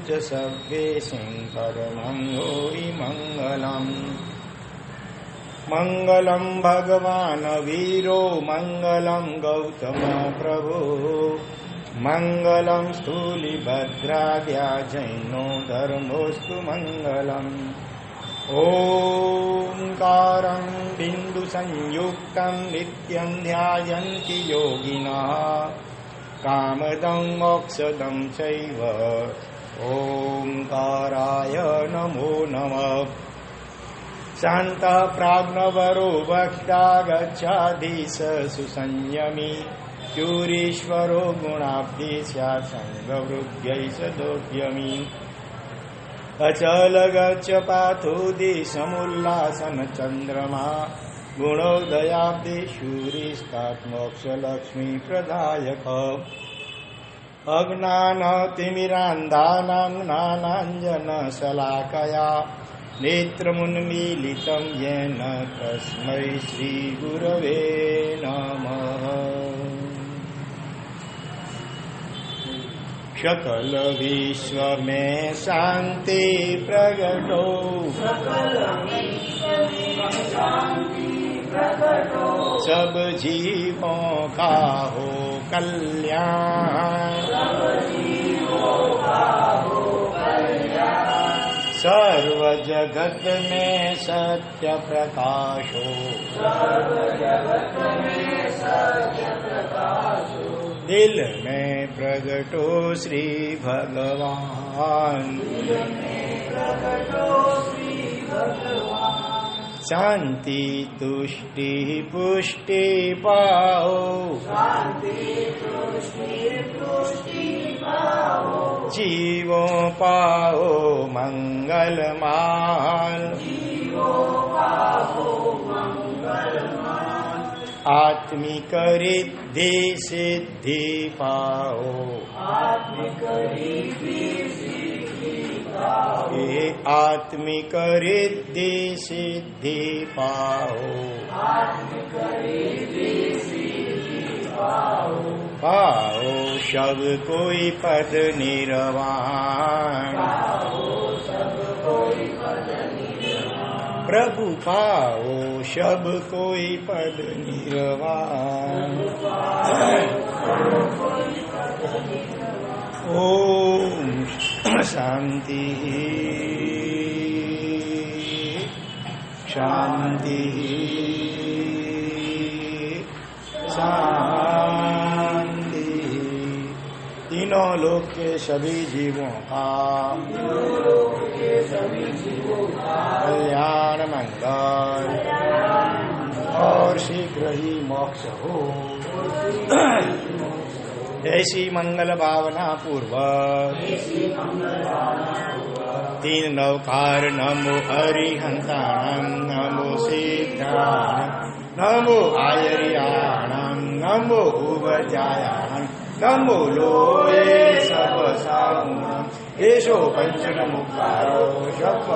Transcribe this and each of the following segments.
च सर्वेषां परमं गुहि मङ्गलम्। मङ्गलं भगवान् वीरो मङ्गलं गौतम प्रभु मङ्गलं स्थूलिभद्राद्या जैनो धर्मोऽस्तु मङ्गलम्। ओंकारं बिन्दुसंयुक्तं नित्यं ध्यायन्ति योगिनः कामदं मोक्षदं चैव ओंकाराय नमो नमः। शान्तः प्राज्ञवरो वक्ता गच्छाधीश सुसंयमी चूरीश्वरो गुणाब्धि स्यात् संगवृद्ध्यै सदोद्यमी। अचल गच्छ पाथोदि समुल्लासन चंद्रमा गुणोदयाब्धि शूरिस्तात् मोक्ष लक्ष्मी प्रदायक। अज्ञानतिमिरान्धानां ज्ञानाञ्जन शलाकया नेत्रमुन्मीलितं येन तस्मै श्रीगुरवे नमः। सकल विश्व में शांति प्रगटो सब जीवों का हो कल्याण सर्व जगत में सत्य प्रकाशो दिल में प्रगटो श्री भगवान शांति तुष्टि पुष्टि पाओ जीवों पाओ मंगलमान आत्मिक रिद्धि सिद्धि पाओ आत्मिक रिद्धि सिद्धि पाओ पाओ सब कोई पद निर्वाण प्रभु पाओ सब कोई पद निर्वाण। ओम शांति शांति शांति। तीनों लोक के सभी जीवों का कल्याण मंगल और शीघ्र ही मोक्ष हो ऐसी मंगल भावना पूर्वक तीन नवकार नमो हरिहंताणं नमो सिद्धाणं नमो आयर्याणं नमो उवजायाणं नमो लोये सब साहुणं येषो पंचनमुखारो शब्द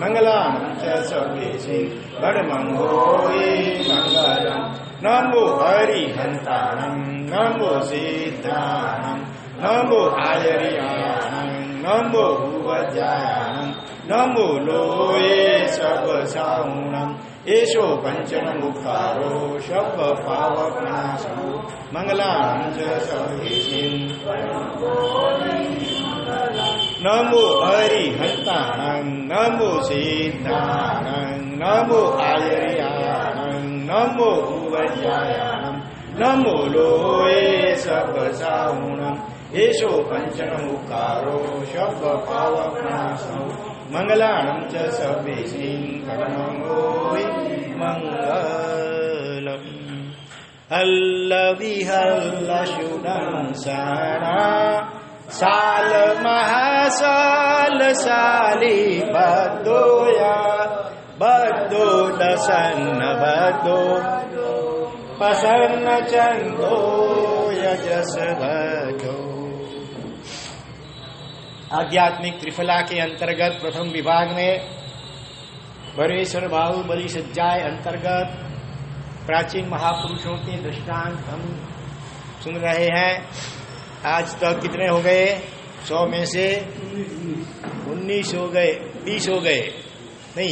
मंगलानं च सर्वेषां बडमंगोये मंगलम्। नमो हरिहंताणं नमो सिद्धाणं नमो आयर्याणं नमो उवजायाणं नमो लोये सब साहुणं येषो पंचनमुखारो शब्द पावकनाशो मंगलानं च सर्वेषां नमो हरिहंताणं नमो सिद्धाणं नमो आयर्याणं नमो उवजायाणं नमो लोये सब साहुणं येषो पंचनमुखारो शब्द पावकनाशो मंगलानं च सर्वेषां परमं मंगलम्। हल्लविहल्लशुनं सणा साल महासाल साली बद्दोया बद्दो दसन्न बद्दो पसन्न चंदो यजस भजो। आध्यात्मिक त्रिफला के अंतर्गत प्रथम विभाग में बरेश्वर बाहुबली सज्जाए अंतर्गत प्राचीन महापुरुषों के दृष्टांत हम सुन रहे हैं। आज तक कितने हो गए? 100 में से 19 हो गए, 20 हो गए, नहीं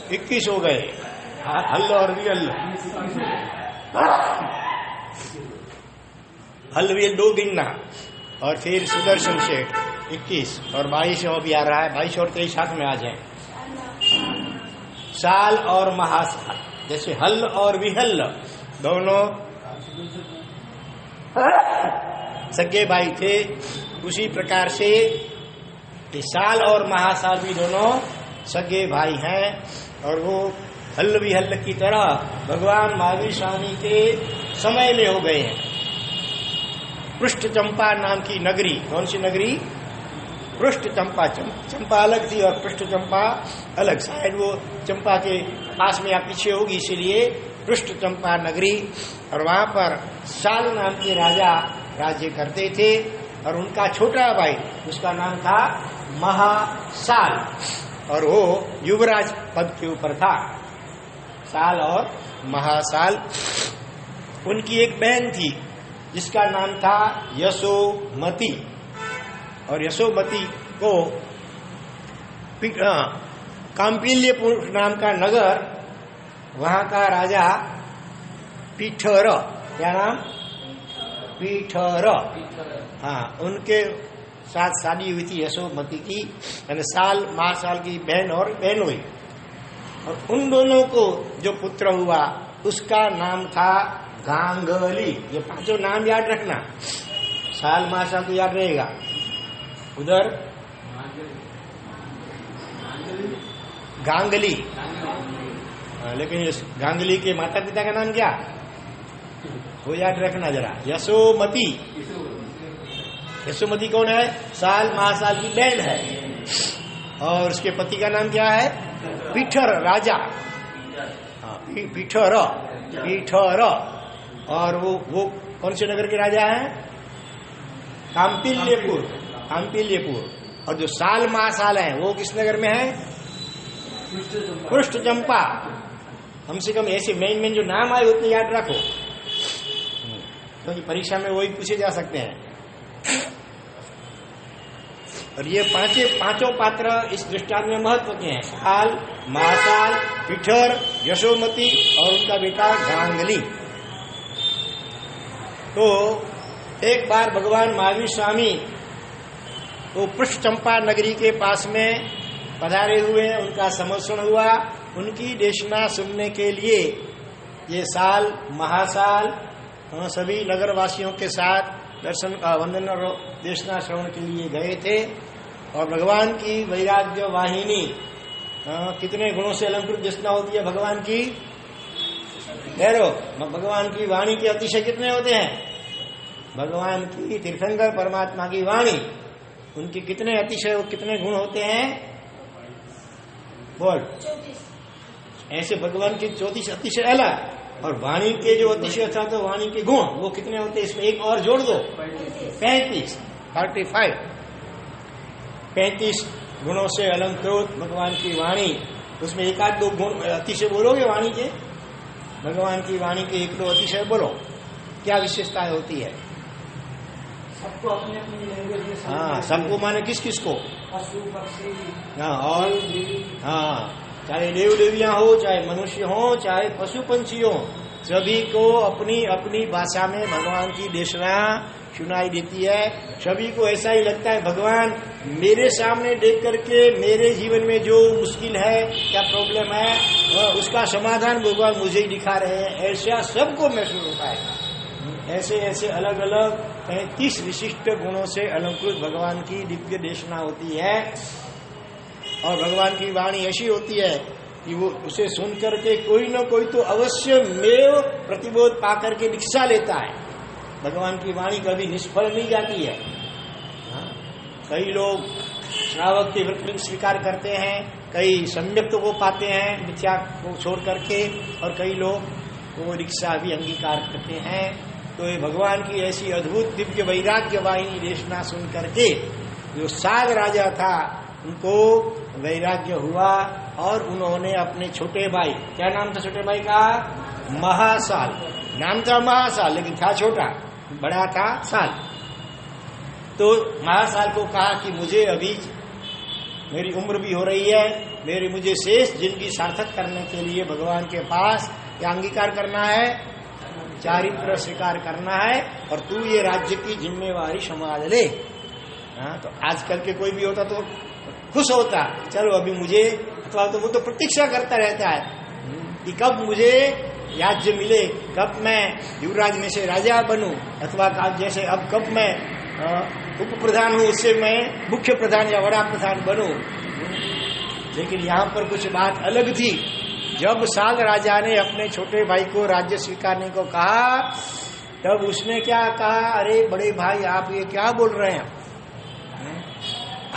21 हो गए। हल और वियल, हल वियल 2 गिनना, और फिर सुदर्शन शेठ 21 और 22 भी आ रहा है, 22 और 23 हाथ में आ जाए। साल और महासाल, जैसे हल और विहल दोनों सगे भाई थे, उसी प्रकार से साल और महासाल भी दोनों सगे भाई हैं। और वो हल विहल की तरह भगवान महावीर स्वामी के समय में हो गए हैं। पृष्ठ चंपा नाम की नगरी, कौन सी नगरी? पृष्ठ चंपा, चंपा अलग थी और पृष्ठ चंपा अलग, शायद वो चंपा के पास में या पीछे होगी, इसीलिए पृष्ठ चंपा नगरी। और वहां पर साल नाम के राजा राज्य करते थे, और उनका छोटा भाई उसका नाम था महासाल, और वो युवराज पद के ऊपर था। साल और महासाल। उनकी एक बहन थी जिसका नाम था यशोमती, और यशोमती को कांपिल्यपुर नाम का नगर, वहां का राजा पीठर, क्या नाम? पीठर, हाँ, उनके साथ शादी हुई थी यशोमती की, यानी साल महासाल की बहन और बहन हुई। और उन दोनों को जो पुत्र हुआ उसका नाम था गांगली। ये 5 नाम याद रखना, साल महासाल तो याद रहेगा। उधर गांगली, लेकिन गांगली के माता पिता का नाम क्या, वो याद रखना जरा। यशोमती, यशोमती कौन है? साल महासाल की बहन है। और उसके पति का नाम क्या है? पीठर राजा, पीठर, पीठर। और वो कौन से नगर के राजा हैं? कांपिल्यपुर, कांपिल्यपुर। और जो साल महासाल है वो किस नगर में है? पृष्ठ चंपा। कम से कम ऐसे मेन जो नाम आए उतने याद रखो, क्योंकि परीक्षा में वही पूछे जा सकते हैं। और ये पांचों पात्र इस दृष्टांत में महत्व के हैं, साल, महासाल, पीठर, यशोमती और उनका बेटा गांगली। तो एक बार भगवान महावीर स्वामी वो पृष्ठ चंपा नगरी के पास में पधारे हुए, उनका समर्षण हुआ। उनकी देशना सुनने के लिए ये साल महासाल सभी नगरवासियों के साथ दर्शन वंदन और देशना श्रवण के लिए गए थे। और भगवान की वैराग्य वाहिनी कितने गुणों से अलंकृत देशना होती है भगवान की? भगवान की वाणी के अतिशय कितने होते हैं? भगवान की तीर्थंकर परमात्मा की वाणी, उनके कितने अतिशय, कितने गुण होते हैं? बोल। ऐसे भगवान के 34 अतिशय अलग, और वाणी के जो अतिशय था तो वाणी के गुण वो कितने होते हैं? इसमें एक और जोड़ दो, 35 गुणों से अलंकृत भगवान की वाणी। उसमें 1-2 गुण अतिशय बोलोगे वाणी के? भगवान की वाणी के 1-2 अतिशय बोलो, क्या विशेषताएं होती है? सबको अपने अपनी लैंग्वेज में, हाँ, सबको माने किस किस को? पशु पक्षी, हाँ, और हाँ, चाहे देव देवियां हो, चाहे मनुष्य हो, चाहे पशु पंछी हो, सभी को अपनी अपनी भाषा में भगवान की देशना सुनाई देती है। सभी को ऐसा ही लगता है भगवान मेरे सामने देख करके मेरे जीवन में जो मुश्किल है, क्या प्रॉब्लम है, उसका समाधान भगवान मुझे ही दिखा रहे हैं, ऐसा सबको महसूस होता है। ऐसे ऐसे अलग अलग 35 विशिष्ट गुणों से अलंकृत भगवान की दिव्य देशना होती है। और भगवान की वाणी ऐसी होती है कि वो उसे सुन करके कोई न कोई तो अवश्य मेव प्रतिबोध पा करके दीक्षा लेता है। भगवान की वाणी कभी निष्फल नहीं जाती है। कई लोग श्रावक के व्रत स्वीकार करते हैं, कई सम्यक्त को पाते हैं मिथ्या को छोड़ करके, और कई लोग वो दीक्षा भी अंगीकार करते हैं। तो ये भगवान की ऐसी अद्भुत दिव्य वैराग्य वाहिनी देशना सुन करके जो साग राजा था उनको वैराग्य हुआ, और उन्होंने अपने छोटे भाई, क्या नाम था छोटे भाई का? महासाल। नाम था महासाल लेकिन था छोटा, बड़ा था साल। तो महासाल को कहा कि मुझे अभी मेरी उम्र भी हो रही है, मुझे शेष जिंदगी सार्थक करने के लिए भगवान के पास क्या अंगीकार करना है, चारित्र स्वीकार करना है, और तू ये राज्य की जिम्मेवारी संभाल ले। हाँ, तो आजकल के कोई भी होता तो खुश होता, चलो अभी मुझे, अथवा तो वो तो प्रतीक्षा करता रहता है कि कब मुझे राज्य मिले, कब मैं युवराज में से राजा बनूं, अथवा जैसे अब कब मैं उप प्रधान हूं उससे मैं मुख्य प्रधान या बड़ा प्रधान बनूं। लेकिन यहाँ पर कुछ बात अलग थी। जब साल राजा ने अपने छोटे भाई को राज्य स्वीकारने को कहा, तब उसने क्या कहा, अरे बड़े भाई आप ये क्या बोल रहे हैं,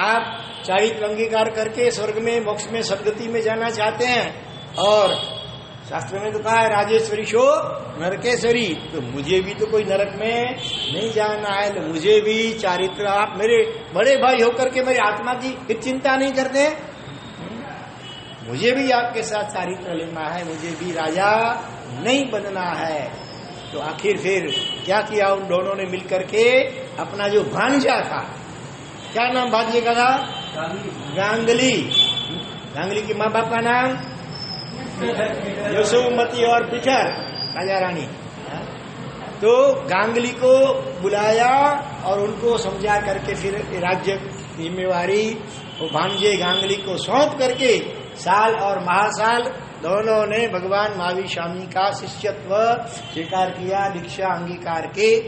आप चारित्र अंगीकार करके स्वर्ग में मोक्ष में सदगति में जाना चाहते हैं, और शास्त्र में तो कहा है राजेश्वरी शो नरकेश्वरी, तो मुझे भी तो कोई नरक में नहीं जाना है, तो मुझे भी चारित्र, आप मेरे बड़े भाई होकर के मेरी आत्मा की फिर चिंता नहीं करते, मुझे भी आपके साथ चारित्र लेना है, मुझे भी राजा नहीं बनना है। तो आखिर फिर क्या किया उन दोनों ने मिलकर के, अपना जो भांजा था, क्या नाम भांजे का था, गांगली, गांगली की माँ बाप का नाम यशोमती और पिठर राजा रानी। तो गांगली को बुलाया और उनको समझा करके फिर राज्य जिम्मेवारी वो भांजे गांगली को सौंप करके साल और महासाल दोनों ने भगवान महावीर स्वामी का शिष्यत्व स्वीकार किया, दीक्षा अंगीकार के।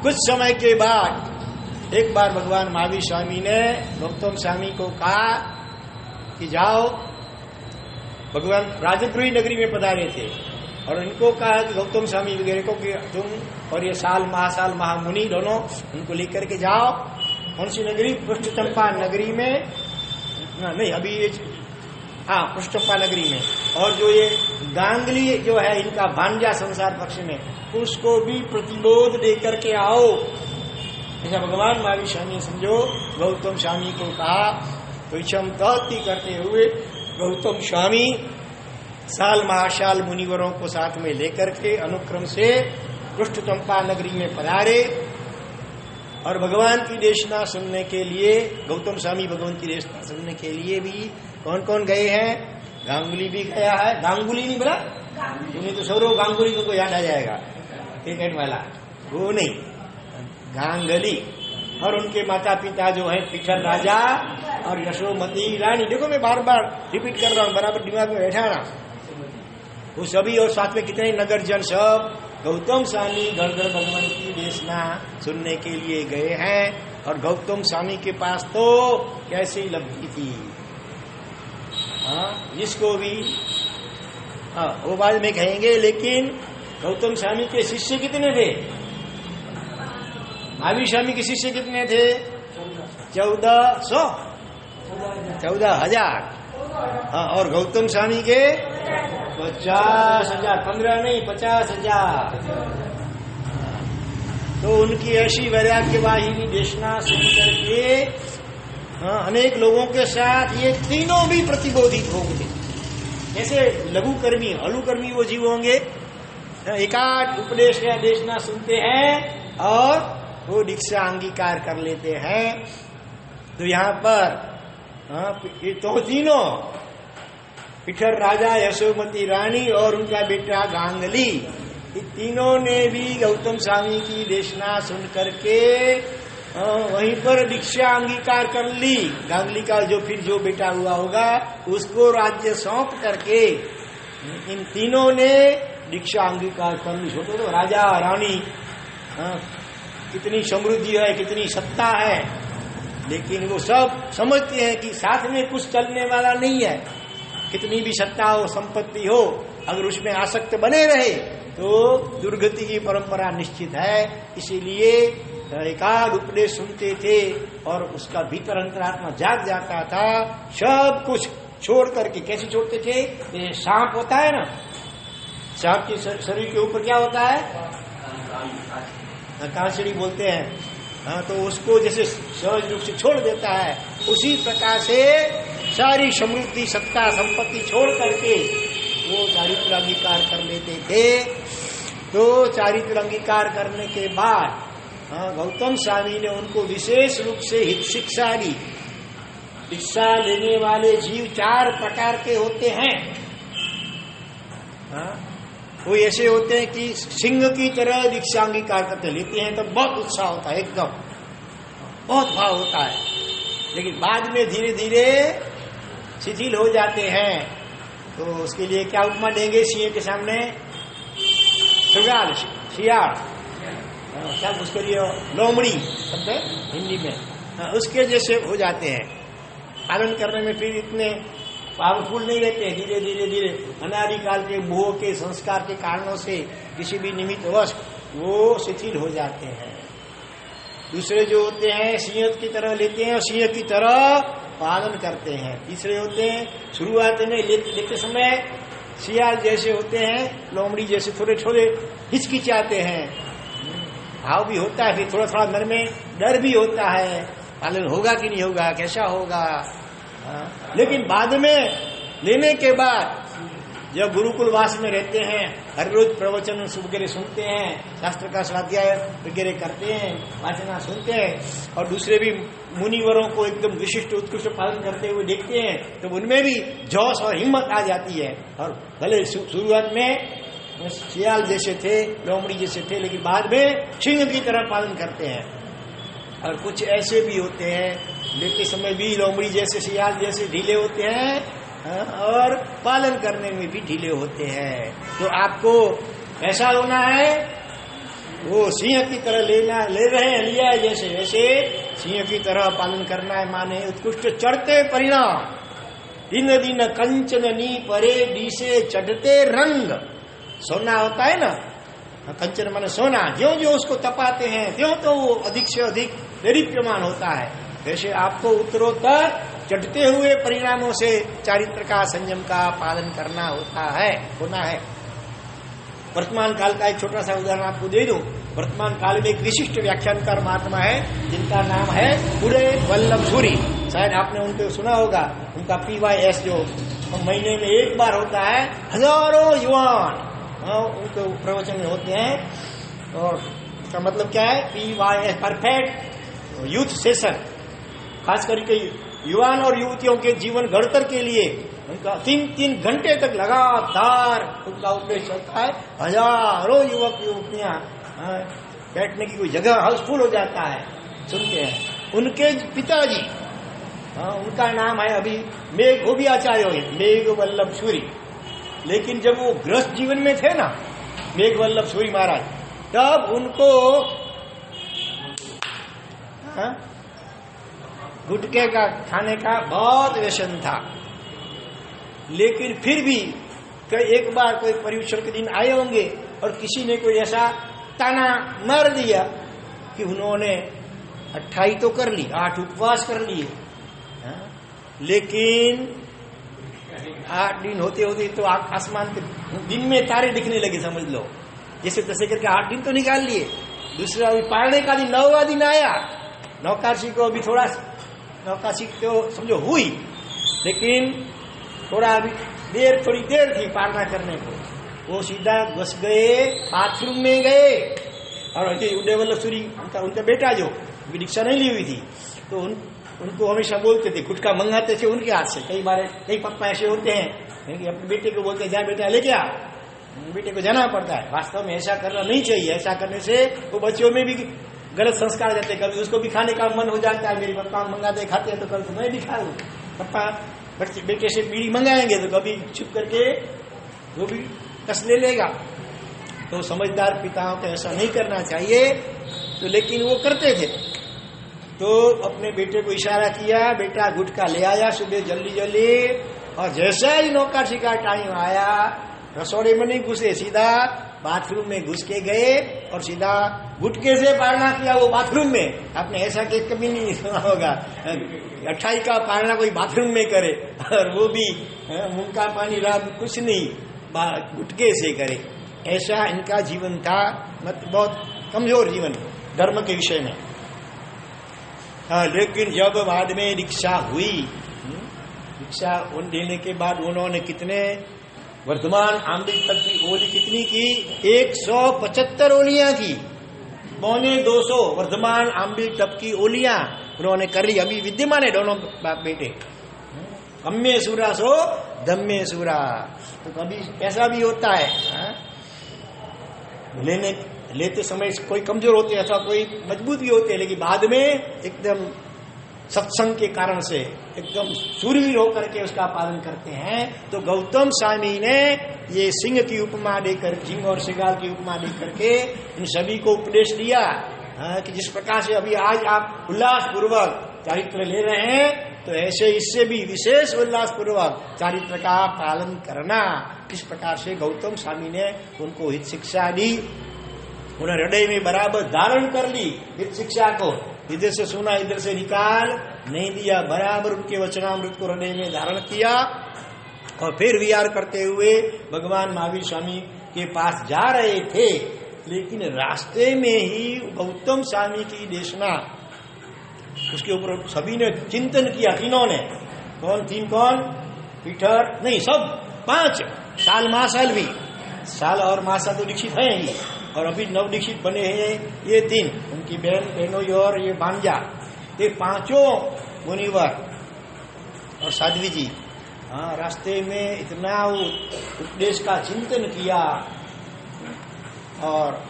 कुछ समय के बाद एक बार भगवान महावीर स्वामी ने गौतम स्वामी को कहा कि जाओ, भगवान राजगृही नगरी में पधारे थे और इनको कहा कि गौतम स्वामी वगैरह को कि तुम और ये साल महासाल महामुनि दोनों उनको लेकर के जाओ, कौन सी नगरी, पृष्ठचंपा नगरी में, नहीं अभी ये, हाँ पृष्ठचंपा नगरी में, और जो ये गांगली जो है इनका भांजा संसार पक्ष में, उसको भी प्रतिबोध देकर के आओ। ऐसा भगवान महावीर स्वामी समझो गौतम स्वामी को कहा। तो इच्छम तहती करते हुए गौतम स्वामी साल महासाल मुनिवरों को साथ में लेकर के अनुक्रम से पृष्ठचंपा नगरी में पधारे और भगवान की देशना सुनने के लिए, गौतम स्वामी भगवान की देशना सुनने के लिए भी कौन कौन गए हैं, गांगुली भी गया है, गांगुली नहीं बोला, तुम्हें तो सौरव गांगुली को याद आ जाएगा, क्रिकेट वाला, वो नहीं, गांगली, और उनके माता पिता जो है पिठर राजा और यशोमती रानी। देखो मैं बार बार रिपीट कर रहा हूँ, बराबर दिमाग में बैठा ना, वो सभी, और साथ में कितने नगर जन सब गौतम स्वामी गणगण भगवान की देशना सुनने के लिए गए हैं। और गौतम स्वामी के पास तो कैसी लब्धि थी, जिसको भी, वो बाद में कहेंगे। लेकिन गौतम स्वामी के शिष्य कितने थे, महावीर स्वामी के शिष्य कितने थे, 14,000। हाँ, और गौतम स्वामी के 50,000, 15 नहीं 50,000। तो उनकी ऐसी वैराग्यवाहिनी देशना सुन करके अनेक लोगों के साथ ये तीनों भी प्रतिबोधित हो गए। जैसे लघु कर्मी, हलु कर्मी वो जीव होंगे, एकाध उपदेश या देशना सुनते हैं और वो दीक्षा अंगीकार कर लेते हैं। तो यहाँ पर ये तो तीनों, पिठर राजा, यशोमती रानी और उनका बेटा गांगली, ये तीनों ने भी गौतम स्वामी की देशना सुन करके वहीं पर दीक्षा अंगीकार कर ली। गांगली का जो बेटा हुआ होगा उसको राज्य सौंप करके इन तीनों ने दीक्षा अंगीकार कर ली। सोचो तो राजा रानी, कितनी समृद्धि है, कितनी सत्ता है, लेकिन वो सब समझते हैं कि साथ में कुछ चलने वाला नहीं है। कितनी भी सत्ता हो, संपत्ति हो, अगर उसमें आसक्त बने रहे तो दुर्गति की परंपरा निश्चित है। इसीलिए एकाध उपदेश सुनते थे और उसका भीतर अंतरात्मा जाग जाता था। सब कुछ छोड़ करके, कैसे छोड़ते थे, ये सांप होता है ना, सांप के शरीर के ऊपर क्या होता है, कांसड़ी बोलते हैं, तो उसको जैसे सहज रूप से छोड़ देता है, उसी प्रकार से सारी समृद्धि, सत्ता, संपत्ति छोड़ करके वो चारित्र अंगीकार कर लेते थे। तो चारित्र अंगीकार करने के बाद हाँ, गौतम स्वामी ने उनको विशेष रूप से हित शिक्षा दी। दीक्षा लेने वाले जीव 4 प्रकार के होते हैं। हाँ, कोई ऐसे होते हैं कि सिंह की तरह दीक्षा अंगीकार करते लेते हैं तो बहुत उत्साह होता है, एकदम बहुत भाव होता है, लेकिन बाद में धीरे धीरे शिथिल हो जाते हैं। तो उसके लिए क्या उपमा देंगे सिंह के सामने? शियाल, क्या उसके लिए लोमड़ी शब्द है हिंदी में। हाँ, उसके जैसे हो जाते हैं। पालन करने में फिर इतने पावरफुल नहीं रहते हैं। धीरे धीरे धीरे अनादिकाल के मोह के संस्कार के कारणों से किसी भी निमित्त वश वो शिथिल हो जाते हैं। दूसरे जो होते हैं सिंह की तरह लेते हैं और सिंह की तरह पालन करते हैं। तीसरे होते हैं शुरुआत में लेते समय सियाल जैसे होते हैं, लोमड़ी जैसे थोड़े थोड़े हिचकिचाते हैं, भाव भी होता है, फिर थोड़ा थोड़ा मन में डर भी होता है, पालन होगा कि नहीं होगा, कैसा होगा। लेकिन बाद में लेने के बाद जब गुरुकुलवास में रहते हैं, हर रोज प्रवचन वगैरह सुनते हैं, शास्त्र का स्वाध्याय वगैरह करते हैं, वाचना सुनते हैं और दूसरे भी मुनिवरों को एकदम विशिष्ट उत्कृष्ट पालन करते हुए देखते हैं, तो उनमें भी जोश और हिम्मत आ जाती है। और भले शुरुआत में सियाल जैसे थे, लोमड़ी जैसे थे, लेकिन बाद में सिंह की तरह पालन करते हैं। और कुछ ऐसे भी होते हैं लेते समय भी लोमड़ी जैसे सियाल जैसे ढीले होते हैं और पालन करने में भी ढीले होते हैं। तो आपको ऐसा होना है, वो सिंह की तरह ले रहे हैं, लिया है जैसे वैसे सिंह की तरह पालन करना है। माने उत्कृष्ट चढ़ते परिणाम, दिन दिन कंचन नी परे दिसे चढ़ते रंग। सोना होता है ना, कंचन माने सोना, ज्यों ज्यों उसको तपाते हैं त्यों तो वो अधिक से अधिक दैदीप्यमान होता है। वैसे आपको उत्तरोत्तर चढ़ते हुए परिणामों से चारित्र का, संयम का पालन करना होना है। वर्तमान काल का एक छोटा सा उदाहरण आपको दे दूं। वर्तमान काल में एक विशिष्ट व्याख्यानकार महात्मा है जिनका नाम है उदय वल्लभ सूरी। शायद आपने उनको सुना होगा। उनका PYS जो महीने में एक बार होता है, हजारों युवान उनको प्रवचन में होते हैं। और इसका मतलब क्या है? PYS परफेक्ट यूथ सेशन, खास करके युवान और युवतियों के जीवन घड़तर के लिए उनका 3-3 घंटे तक लगातार उनका उपदेश चलता है। हजारों युवक युवतियां बैठने की कोई जगह हाउसफुल हो जाता है, सुनते हैं। उनके पिताजी, उनका नाम है अभी वो भी आचार्य हो, मेघ वल्लभ सूरी। लेकिन जब वो गृहस्थ जीवन में थे ना मेघ वल्लभ सूरी महाराज, तब उनको गुटखे का खाने का बहुत व्यसन था। लेकिन फिर भी एक बार कोई पर्युषण के दिन आए होंगे और किसी ने कोई ऐसा ताना मार दिया कि उन्होंने 28 तो कर ली, 8 उपवास कर लिए, लेकिन 8 दिन होते होते तो आसमान के दिन में तारे दिखने लगे, समझ लो। जैसे तैसे करके 8 दिन तो निकाल लिए। दूसरा अभी पालने का दिन 9वां दिन आया। नौकाशी को अभी थोड़ा नौकाशी तो समझो हुई, लेकिन थोड़ी देर थी पालना करने को। वो सीधा घुस गए, बाथरूम में गए। और उदय वल्लभ सूरी उनका बेटा जो दीक्षा नहीं ली हुई थी, तो उनको हमेशा बोलते थे, गुटखा मंगाते थे उनके हाथ से। कई पापा ऐसे होते हैं कि अपने बेटे को बोलते हैं, जा बेटा लेके आ, बेटे को जाना पड़ता है। वास्तव में ऐसा करना नहीं चाहिए। ऐसा करने से वो बच्चों में भी गलत संस्कार जाते हैं। कभी उसको भी खाने का मन हो जाता है, मेरे पापा मंगाते खाते हैं तो कल तो मैं भी खा लूं। पापा बेटे से बीड़ी मंगाएंगे तो कभी छुप करके वो भी कस ले लेगा। तो समझदार पिताओं को ऐसा नहीं करना चाहिए। तो लेकिन वो करते थे। तो अपने बेटे को इशारा किया, बेटा गुटखा ले आया सुबह जल्दी जल्दी। और जैसा ही नौकाशी का टाइम आया, रसोड़े में नहीं घुसे, सीधा बाथरूम में घुस के गए और सीधा गुटके से पालना किया वो बाथरूम में। आपने ऐसा केस कभी नहीं सुना होगा, 28 का पालना कोई बाथरूम में करे, और वो भी मुंह का पानी रात कुछ नहीं, गुटके से करे। ऐसा इनका जीवन था, मतलब बहुत कमजोर जीवन धर्म के विषय में। लेकिन जब बाद में दीक्षा हुई, दीक्षा देने के बाद उन्होंने कितने वर्तमान अमृत तक की ओली कितनी की? 175 ओलियां की। 250 वर्धमान आंबी टप की ओलियां उन्होंने कर ली। अभी विद्यमान है दोनों बाप बेटे। अम्मे सूरा सो धम्मे सूरा। तो कभी ऐसा भी होता है, लेते समय कोई कमजोर होते हैं अथवा कोई मजबूत भी होते हैं, लेकिन बाद में एकदम सत्संग के कारण से एकदम सूरवीर होकर के उसका पालन करते हैं। तो गौतम स्वामी ने ये सिंह की उपमा देकर, सिंह और शिगाल की उपमा देकर के इन सभी को उपदेश दिया कि जिस प्रकार से अभी आज आप उल्लास पूर्वक चारित्र ले रहे हैं, तो ऐसे इससे भी विशेष उल्लास पूर्वक चारित्र का पालन करना। इस प्रकार से गौतम स्वामी ने उनको हित शिक्षा दी। उन्होंने हृदय में बराबर धारण कर ली हित शिक्षा को। इधर से सुना इधर से निकाल नहीं दिया, बराबर उनके वचनामृत को हृदय में धारण किया। और फिर विहार करते हुए भगवान महावीर स्वामी के पास जा रहे थे, लेकिन रास्ते में ही गौतम स्वामी की देशना, उसके ऊपर सभी ने चिंतन किया। तीनों ने, कौन पीटर नहीं, सब 5 साल महासाल भी, साल और महासाल तो दीक्षित है ही, और अभी नव दीक्षित बने हैं ये 3, उनकी बहनों और ये भांजा, ये 5 मुनिवर और साध्वी जी। हाँ, रास्ते में इतना उपदेश का चिंतन किया। और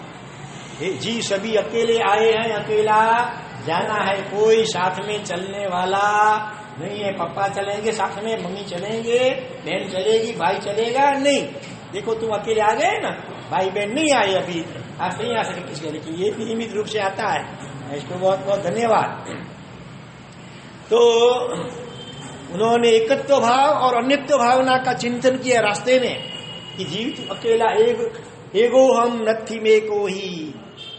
जी सभी अकेले आए हैं, अकेला जाना है, कोई साथ में चलने वाला नहीं है। पापा चलेंगे साथ में, मम्मी चलेंगे, बहन चलेगी, भाई चलेगा नहीं। देखो तुम अकेले आ गए ना, भाई बहन नहीं आए अभी, आज नहीं आ सके किसी, लेकिन ये भी नियमित रूप से आता है, इसको बहुत बहुत धन्यवाद। तो उन्होंने एकत्व भाव और अन्यत्व भावना का चिंतन किया रास्ते में कि जीवित अकेला एगो हम नथी में को ही।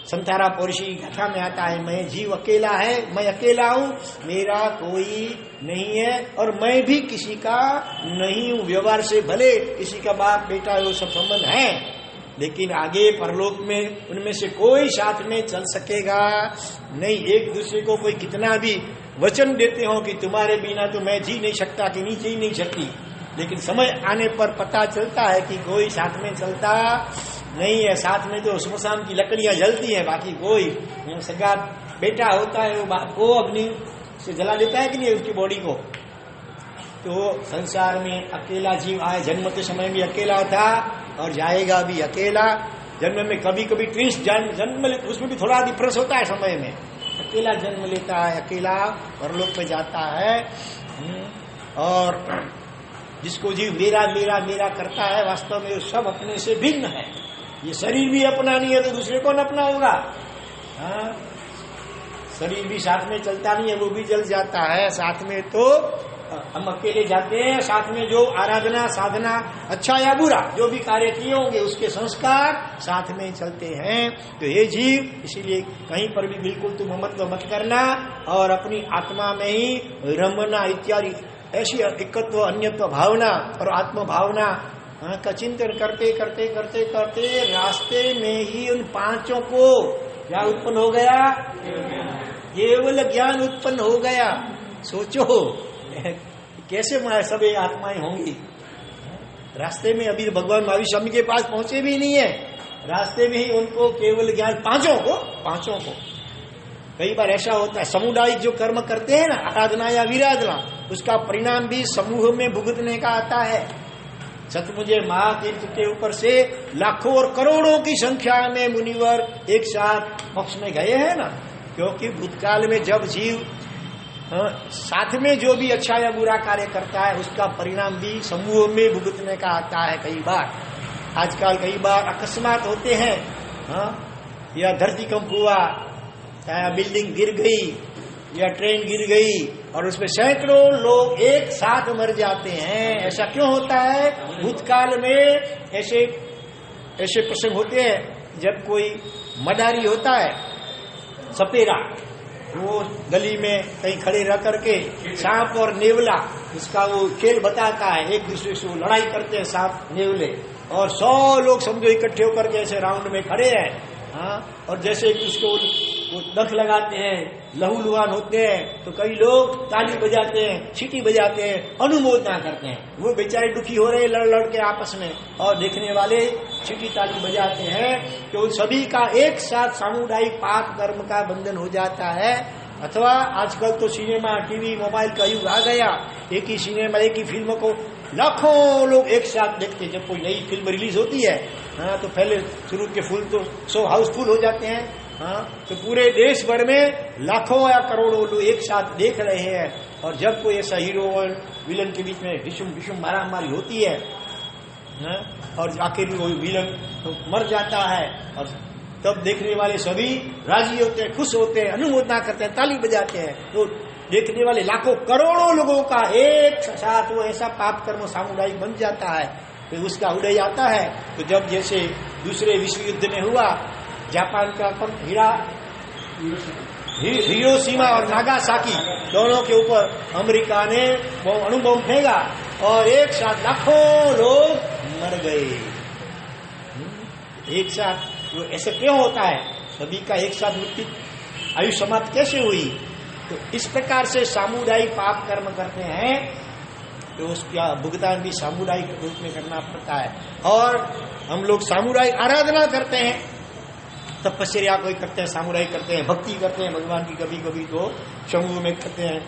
संतारा पौरुषी गाथा में आता है, मैं जीव अकेला है, मैं अकेला हूं, मेरा कोई नहीं है और मैं भी किसी का नहीं हूं। व्यवहार से भले किसी का बाप बेटा वो सब संबंध है, लेकिन आगे परलोक में उनमें से कोई साथ में चल सकेगा नहीं। एक दूसरे को कोई कितना भी वचन देते हो कि तुम्हारे बिना तो मैं जी नहीं सकता, कि नहीं जी नहीं सकती, लेकिन समय आने पर पता चलता है कि कोई साथ में चलता नहीं है। साथ में तो श्मशान की लकड़ियां जलती हैं, बाकी कोई सगा बेटा होता है वो बाप को अग्नि से जला देता है कि नहीं उसकी बॉडी को। तो संसार में अकेला जीव आए, जन्मते समय भी अकेला था और जाएगा भी अकेला। जन्म में कभी कभी ट्विंस जन्म लेते, उसमें भी थोड़ा डिफरेंस होता है समय में। अकेला जन्म लेता है, अकेला परलोक पे जाता है। और जिसको जीव मेरा मेरा मेरा करता है, वास्तव में सब अपने से भिन्न है। ये शरीर भी अपना नहीं है तो दूसरे कौन अपना होगा? हाँ, शरीर भी साथ में चलता नहीं है, वो भी जल जाता है। साथ में तो हम अकेले जाते हैं, साथ में जो आराधना साधना अच्छा या बुरा जो भी कार्य किए होंगे उसके संस्कार साथ में चलते हैं। तो ये जीव, इसीलिए कहीं पर भी बिल्कुल तुम ममत्व मत करना और अपनी आत्मा में ही रमना इत्यादि ऐसी एकत्व अन्यत्व भावना और आत्म भावना का चिंतन करते करते करते करते रास्ते में ही उन 5 को क्या उत्पन्न हो गया? केवल ज्ञान उत्पन्न हो गया। सोचो कैसे सब आत्माएं होंगी। रास्ते में अभी भगवान महावीर स्वामी के पास पहुंचे भी नहीं है, रास्ते में ही उनको केवल ज्ञान 5 को। कई बार ऐसा होता है, सामुदायिक जो कर्म करते हैं ना, आराधना या विराधना, उसका परिणाम भी समूह में भुगतने का आता है। सतमुझे महातीर्थ के ऊपर से लाखों और करोड़ों की संख्या में मुनिवर एक साथ मोक्ष में गए हैं ना, क्योंकि भूतकाल में जब जीव साथ में जो भी अच्छा या बुरा कार्य करता है उसका परिणाम भी समूह में भुगतने का आता है। कई बार आजकल कई बार अकस्मात होते हैं, या धरती कंप हुआ, या बिल्डिंग गिर गई या ट्रेन गिर गई और उसमें सैकड़ों लोग एक साथ मर जाते हैं। ऐसा क्यों होता है? भूतकाल में ऐसे प्रसंग होते हैं जब कोई मदारी होता है, सपेरा, वो गली में कहीं खड़े रह करके सांप और नेवला इसका वो खेल बताता है। एक दूसरे से वो लड़ाई करते हैं सांप नेवले, और 100 लोग समझो इकट्ठे होकर के ऐसे राउंड में खड़े हैं। हाँ, और जैसे उसको वो नख लगाते हैं, लहूलुहान होते हैं, तो कई लोग ताली बजाते हैं, सीटी बजाते हैं, अनुमोदना करते हैं। वो बेचारे दुखी हो रहे लड़ लड़ के आपस में, और देखने वाले सीटी ताली बजाते हैं, कि उन सभी का एक साथ सामुदायिक पाप कर्म का बंधन हो जाता है। अथवा आजकल तो सिनेमा, टीवी, मोबाइल का युग आ गया, एक ही सिनेमा, एक ही फिल्म को लाखों लोग एक साथ देखते। जब कोई नई फिल्म रिलीज होती है, हाँ, तो पहले शुरू के फुल तो 100 हाउसफुल हो जाते हैं, हाँ, तो पूरे देश भर में लाखों या करोड़ों लोग एक साथ देख रहे हैं। और जब कोई ऐसा हीरो और विलन के बीच में विषम मारामारी होती है, हाँ, और आखिर वो विलन तो मर जाता है, और तब देखने वाले सभी राजी होते हैं, खुश होते हैं, अनुमोदना करते हैं, ताली बजाते हैं। तो देखने वाले लाखों करोड़ों लोगों का एक साथ वो ऐसा पाप कर्म सामुदायिक बन जाता है, फिर उसका उदय आता है। तो जब जैसे दूसरे विश्व युद्ध में हुआ, जापान का हिरोशिमा और नागासाकी दोनों के ऊपर अमेरिका ने अणुबम फेंका, और एक साथ लाखों लोग मर गए एक साथ। वो ऐसे क्यों होता है? सभी का एक साथ मृत्यु, आयु समाप्त कैसे हुई? तो इस प्रकार से सामुदायिक पाप कर्म करते हैं, तो उसका भुगतान भी सामुदायिक रूप में करना पड़ता है। और हम लोग सामुदायिक आराधना करते हैं, तपस्या कोई करते हैं, सामुदायिक करते हैं, भक्ति करते हैं भगवान की, कभी कभी तो समूह में करते हैं,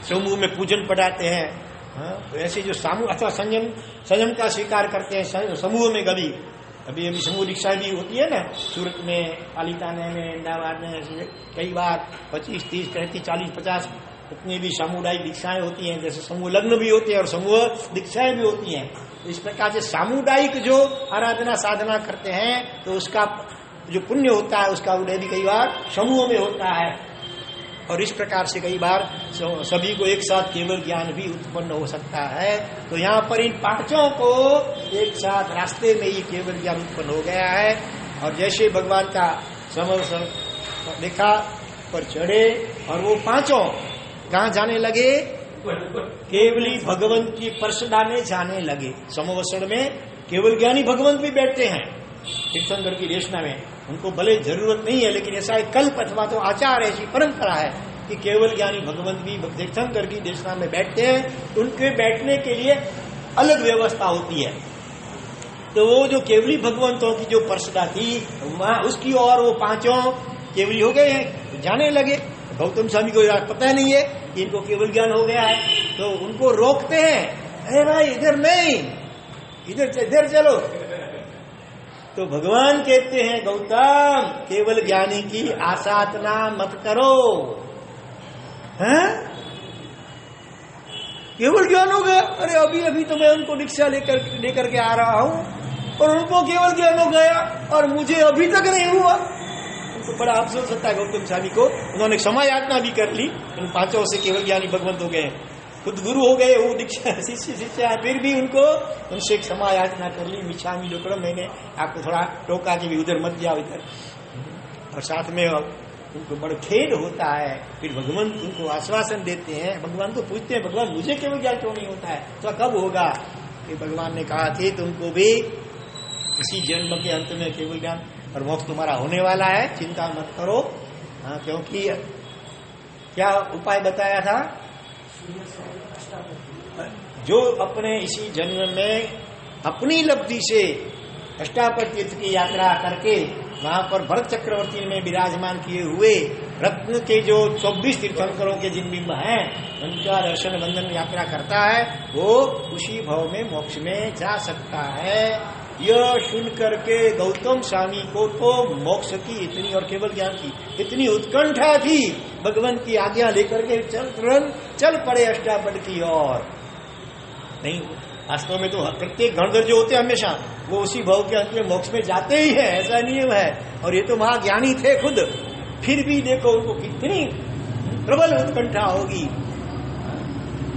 समूह में पूजन पढ़ाते हैं। हाँ, तो ऐसे जो समूह अथवा संयम का स्वीकार करते हैं समूह में, कभी अभी अभी समूह दीक्षा भी होती है ना, सूरत में, पालिताना में, अहमदाबाद में, कई बार 25, 30, 35, 40, 50 इतनी भी सामुदायिक दीक्षाएं होती हैं। जैसे समूह लग्न भी होते हैं और समूह दीक्षाएं भी होती हैं। तो इस प्रकार से सामुदायिक जो आराधना साधना करते हैं, तो उसका जो पुण्य होता है उसका उदय भी कई बार समूह में होता है। और इस प्रकार से कई बार सभी को एक साथ केवल ज्ञान भी उत्पन्न हो सकता है। तो यहाँ पर इन पांचों को एक साथ रास्ते में ही केवल ज्ञान उत्पन्न हो गया है। और जैसे भगवान का समर्पण देखा पर चढ़े, और वो पांचों कहाँ जाने लगे? केवली भगवंत की परसदाने जाने लगे। समवसण में केवल ज्ञानी भगवंत भी बैठते हैं तीर्थंकर की देशना में, उनको भले जरूरत नहीं है, लेकिन ऐसा एक कल्प अथवा तो आचार, ऐसी परंपरा है कि केवल ज्ञानी भगवंत भी तीर्थंकर की देशना में बैठते हैं। उनके बैठने के लिए अलग व्यवस्था होती है। तो वो जो केवली भगवंतों की जो परसदा थी, उसकी और वो पांचों केवली हो गए हैं, तो जाने लगे। गौतम स्वामी को पता नहीं है कि इनको केवल ज्ञान हो गया है, तो उनको रोकते हैं, अरे भाई इधर नहीं, इधर चलो। तो भगवान कहते हैं, गौतम केवल ज्ञानी की आसाधना मत करो। हैं? केवल ज्ञान हो गया? अरे अभी अभी तो मैं उनको दीक्षा लेकर के आ रहा हूं, और उनको केवल ज्ञान हो गया और मुझे अभी तक नहीं हुआ। उनको बड़ा अफसोस होता है गौतम स्वामी को। उन्होंने क्षमा याचना भी कर ली, उन पांचों से केवल ज्ञानी भगवंत हो गए, खुद गुरु हो गए, वो दीक्षा शिष्य, फिर भी उनसे क्षमा याचना कर ली। मिच्छामि दुक्कड़म, मैंने आपको थोड़ा टोका कि भी उधर मत जाओ इधर, और साथ में उनको बड़ा खेद होता है। फिर भगवान उनको आश्वासन देते हैं, भगवान को पूछते हैं, भगवान मुझे केवल ज्ञान क्यों नहीं होता है, तो कब होगा? कि भगवान ने कहा थी तुमको भी इसी जन्म के अंत में केवल ज्ञान और मोक्ष तुम्हारा होने वाला है, चिंता मत करो। हाँ, क्योंकि क्या उपाय बताया था? जो अपने इसी जन्म में अपनी लब्धि से अष्टापर तीर्थ की यात्रा करके वहां पर भरत चक्रवर्ती में विराजमान किए हुए रत्न के जो 24 तीर्थंकरों के जिन बिंब हैं, उनका दर्शन बंधन यात्रा करता है, वो उसी भाव में मोक्ष में जा सकता है। यह सुन करके गौतम स्वामी को तो मोक्ष की इतनी और केवल ज्ञान की इतनी उत्कंठा थी, भगवान की आज्ञा लेकर के चल पड़े अष्टापद की ओर। नहीं, वास्तव में तो प्रत्येक गणधर जो होते हैं हमेशा वो उसी भाव के अंत में मोक्ष में जाते ही है, ऐसा नियम है। और ये तो महाज्ञानी थे खुद, फिर भी देखो उनको कितनी प्रबल उत्कंठा होगी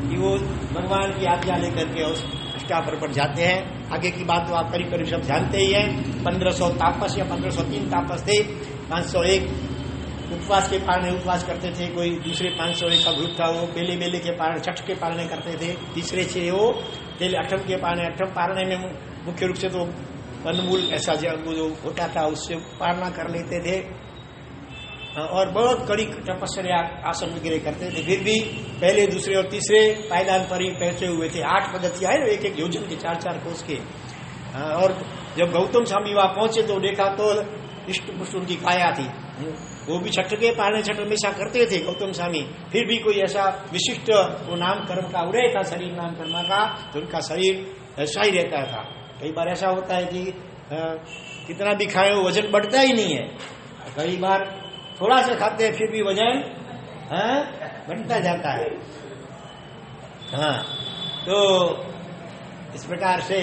कि वो भगवान की आज्ञा लेकर के उस अष्टापर पर जाते हैं। आगे की बात तो आप करीब सब जानते ही हैं। 1500 तापस या 1503 तापस थे, 501 उपवास के पालने उपवास करते थे, कोई दूसरे 501 का ग्रुप था वो बेले के पारण, छठ के पालने करते थे, तीसरे 6 वो तेल अठम के पालने, अठम पालने में मुख्य रूप से तो वनमूल ऐसा जो होता था उससे पालना कर लेते थे। और बहुत कड़ी तपस्या आसन वगैरह करते थे। फिर भी पहले, दूसरे और तीसरे पायदान पर ही पहुंचे हुए थे। 8 पद्धतियां है, एक एक योजन के 4-4 कोस के। और जब गौतम स्वामी वहां पहुंचे तो देखा तो इष्ट पुष्ट उनकी काया थी। वो भी छठ के पालने छठ हमेशा करते थे गौतम स्वामी, फिर भी कोई ऐसा विशिष्ट वो नाम कर्म का उदय था, शरीर नाम कर्म का, तो उनका शरीर ऐसा ही रहता था। कई बार ऐसा होता है कि कितना भी खाए वो वजन बढ़ता ही नहीं है, कई बार थोड़ा सा खाते हैं फिर भी वजन बढ़ता जाता है। हाँ, तो इस प्रकार से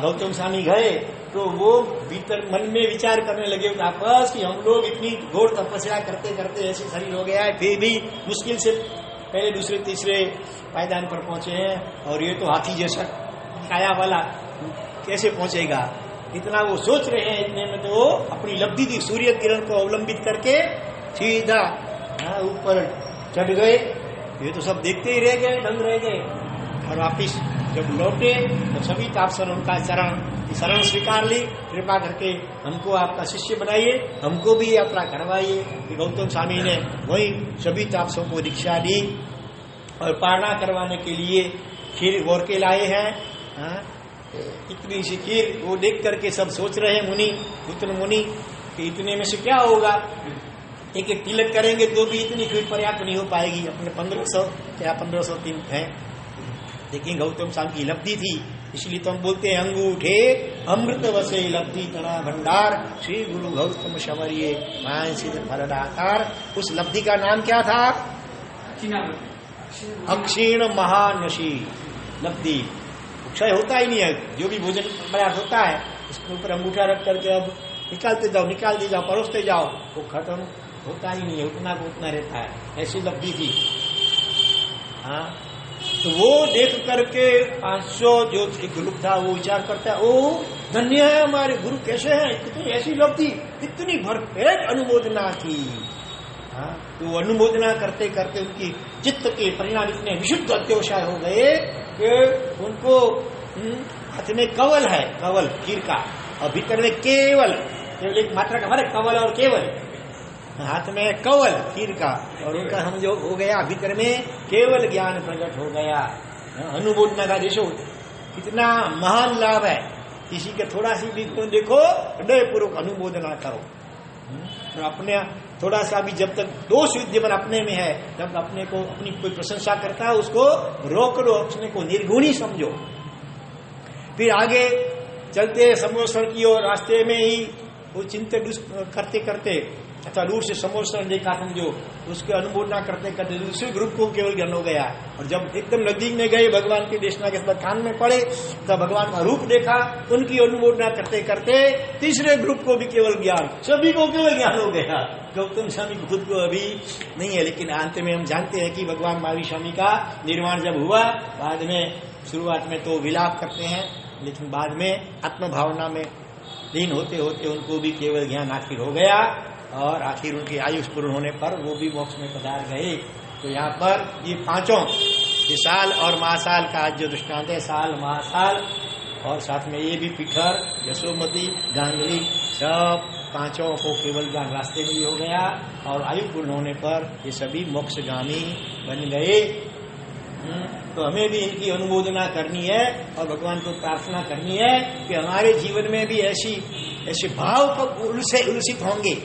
गौतम स्वामी गए तो वो भीतर मन में विचार करने लगे वापस कि हम लोग इतनी घोर तपस्या करते करते ऐसे शरीर हो गया है, फिर भी मुश्किल से पहले, दूसरे, तीसरे पायदान पर पहुंचे हैं, और ये तो हाथी जैसा काया वाला कैसे पहुंचेगा। इतना वो सोच रहे हैं, इतने में तो वो अपनी लब्धि थी सूर्य किरण को अवलंबित करके सीधा ऊपर चढ़ गए। ये तो सब देखते ही रह गए, दंग रह गए। और वापिस जब लौटे तो सभी तापसन उनका शरण स्वीकार ली, कृपा करके हमको आपका शिष्य बनाइए, हमको भी यात्रा करवाइए। गौतम स्वामी ने वही सभी तापसों को दीक्षा दी और पारणा करवाने के लिए खीर घोर के लाए हैं। इतनी सी खीर वो देख करके सब सोच रहे हैं मुनि, पुत्र मुनि, कि इतने में से क्या होगा, एक एक तिलक करेंगे तो भी इतनी खीर पर्याप्त नहीं हो पाएगी। अपने 1500 या 1503 है, लेकिन गौतम स्वामी की लब्धि थी, इसलिए तो हम बोलते हैं अंगूठे अमृत वसे लब्धि तना भंडार, श्री गुरु गौतम शमरिये मान सिद्ध फलदातार। उस लब्धि का नाम क्या था? अक्षीण महानशी लब्धि। क्षय होता ही नहीं है, जो भी भोजन प्रयास होता है उसके ऊपर अंगूठा रख करके अब निकालते जाओ, परोसते जाओ, वो खत्म होता ही नहीं है, उतना को उतना रहता है। ऐसी लब्धि थी। हाँ, तो वो देख करके 500 जो ग्रुप था वो विचार करता है, ओ धन्य है हमारे गुरु, कैसे हैं, कितनी ऐसी लब्धि, कितनी भरपेट अनुमोदना थी। हाँ, तो अनुमोदना करते करते उनकी चित्त के परिणाम इतने विशुद्ध अत्योषाय हो गए कि उनको हाथ में कवल है, कवल खीर का, और भीतर में केवल एक मात्रा का फर्क, कवल और केवल। हाथ में कवल खीर का, और उनका हम जो हो गया भीतर में केवल ज्ञान प्रकट हो गया। अनुमोदना का देखो कितना महान लाभ है। किसी के थोड़ा सी भी देखो, हृदय पूर्वक अनुमोदना करो। तो अपने थोड़ा सा भी जब तक दोष विद्यमान अपने में है, जब अपने को अपनी कोई प्रशंसा करता है उसको रोक लो, अपने को निर्गुणी समझो। फिर आगे चलते समोसर की और रास्ते में ही वो चिंतन करते करते अच्छा दूर से समोसर देखा समझो, उसके अनुमोदना करते करते दूसरे ग्रुप को केवल ज्ञान हो गया। और जब एकदम नजदीक में गए, भगवान की देशना के बाद कान में पड़े, तब भगवान का रूप देखा, उनकी अनुमोदना करते करते तीसरे ग्रुप को भी केवल ज्ञान, सभी को केवल ज्ञान हो गया। गौतम स्वामी को खुद को अभी नहीं है, लेकिन अंत में हम जानते हैं कि भगवान महावीर स्वामी का निर्वाण जब हुआ, बाद में शुरुआत में तो विलाप करते हैं, लेकिन बाद में आत्म भावना में लीन होते होते उनको भी केवल ज्ञान आखिर हो गया। और आखिर उनकी आयु पूर्ण होने पर वो भी मोक्ष में पधार गए। तो यहाँ पर ये पांचों, ये साल और महासाल का आज जो दृष्टांत है, साल महासाल, और साथ में ये भी पिठर, यशोमती, गांगली, सब पांचों को केवल ज्ञान रास्ते में ही हो गया। और आयु पूर्ण होने पर ये सभी मोक्षगामी बन गए। तो हमें भी इनकी अनुमोदना करनी है और भगवान को प्रार्थना करनी है कि हमारे जीवन में भी ऐसे भाव कब उलसित होंगे।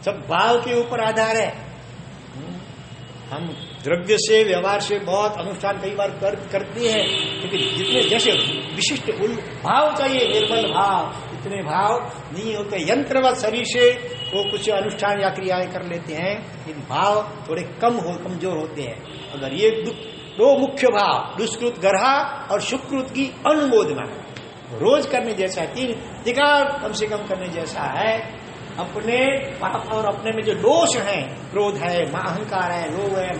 सब भाव के ऊपर आधार है। हम द्रव्य से, व्यवहार से बहुत अनुष्ठान कई बार करते हैं, क्योंकि जितने जैसे विशिष्ट भाव चाहिए, निर्मल भाव, इतने भाव नहीं होते। यंत्रवत शरीर से वो कुछ अनुष्ठान या क्रियाएं कर लेते हैं, लेकिन भाव थोड़े कमजोर होते हैं। अगर ये दो मुख्य भाव, दुष्कृत गर्हा और सुकृत की अनुमोदना रोज करने जैसा है, 3 अधिकार कम से कम करने जैसा है। अपने पाप और अपने में जो दोष हैं, क्रोध है, अहंकार है, लोभ है,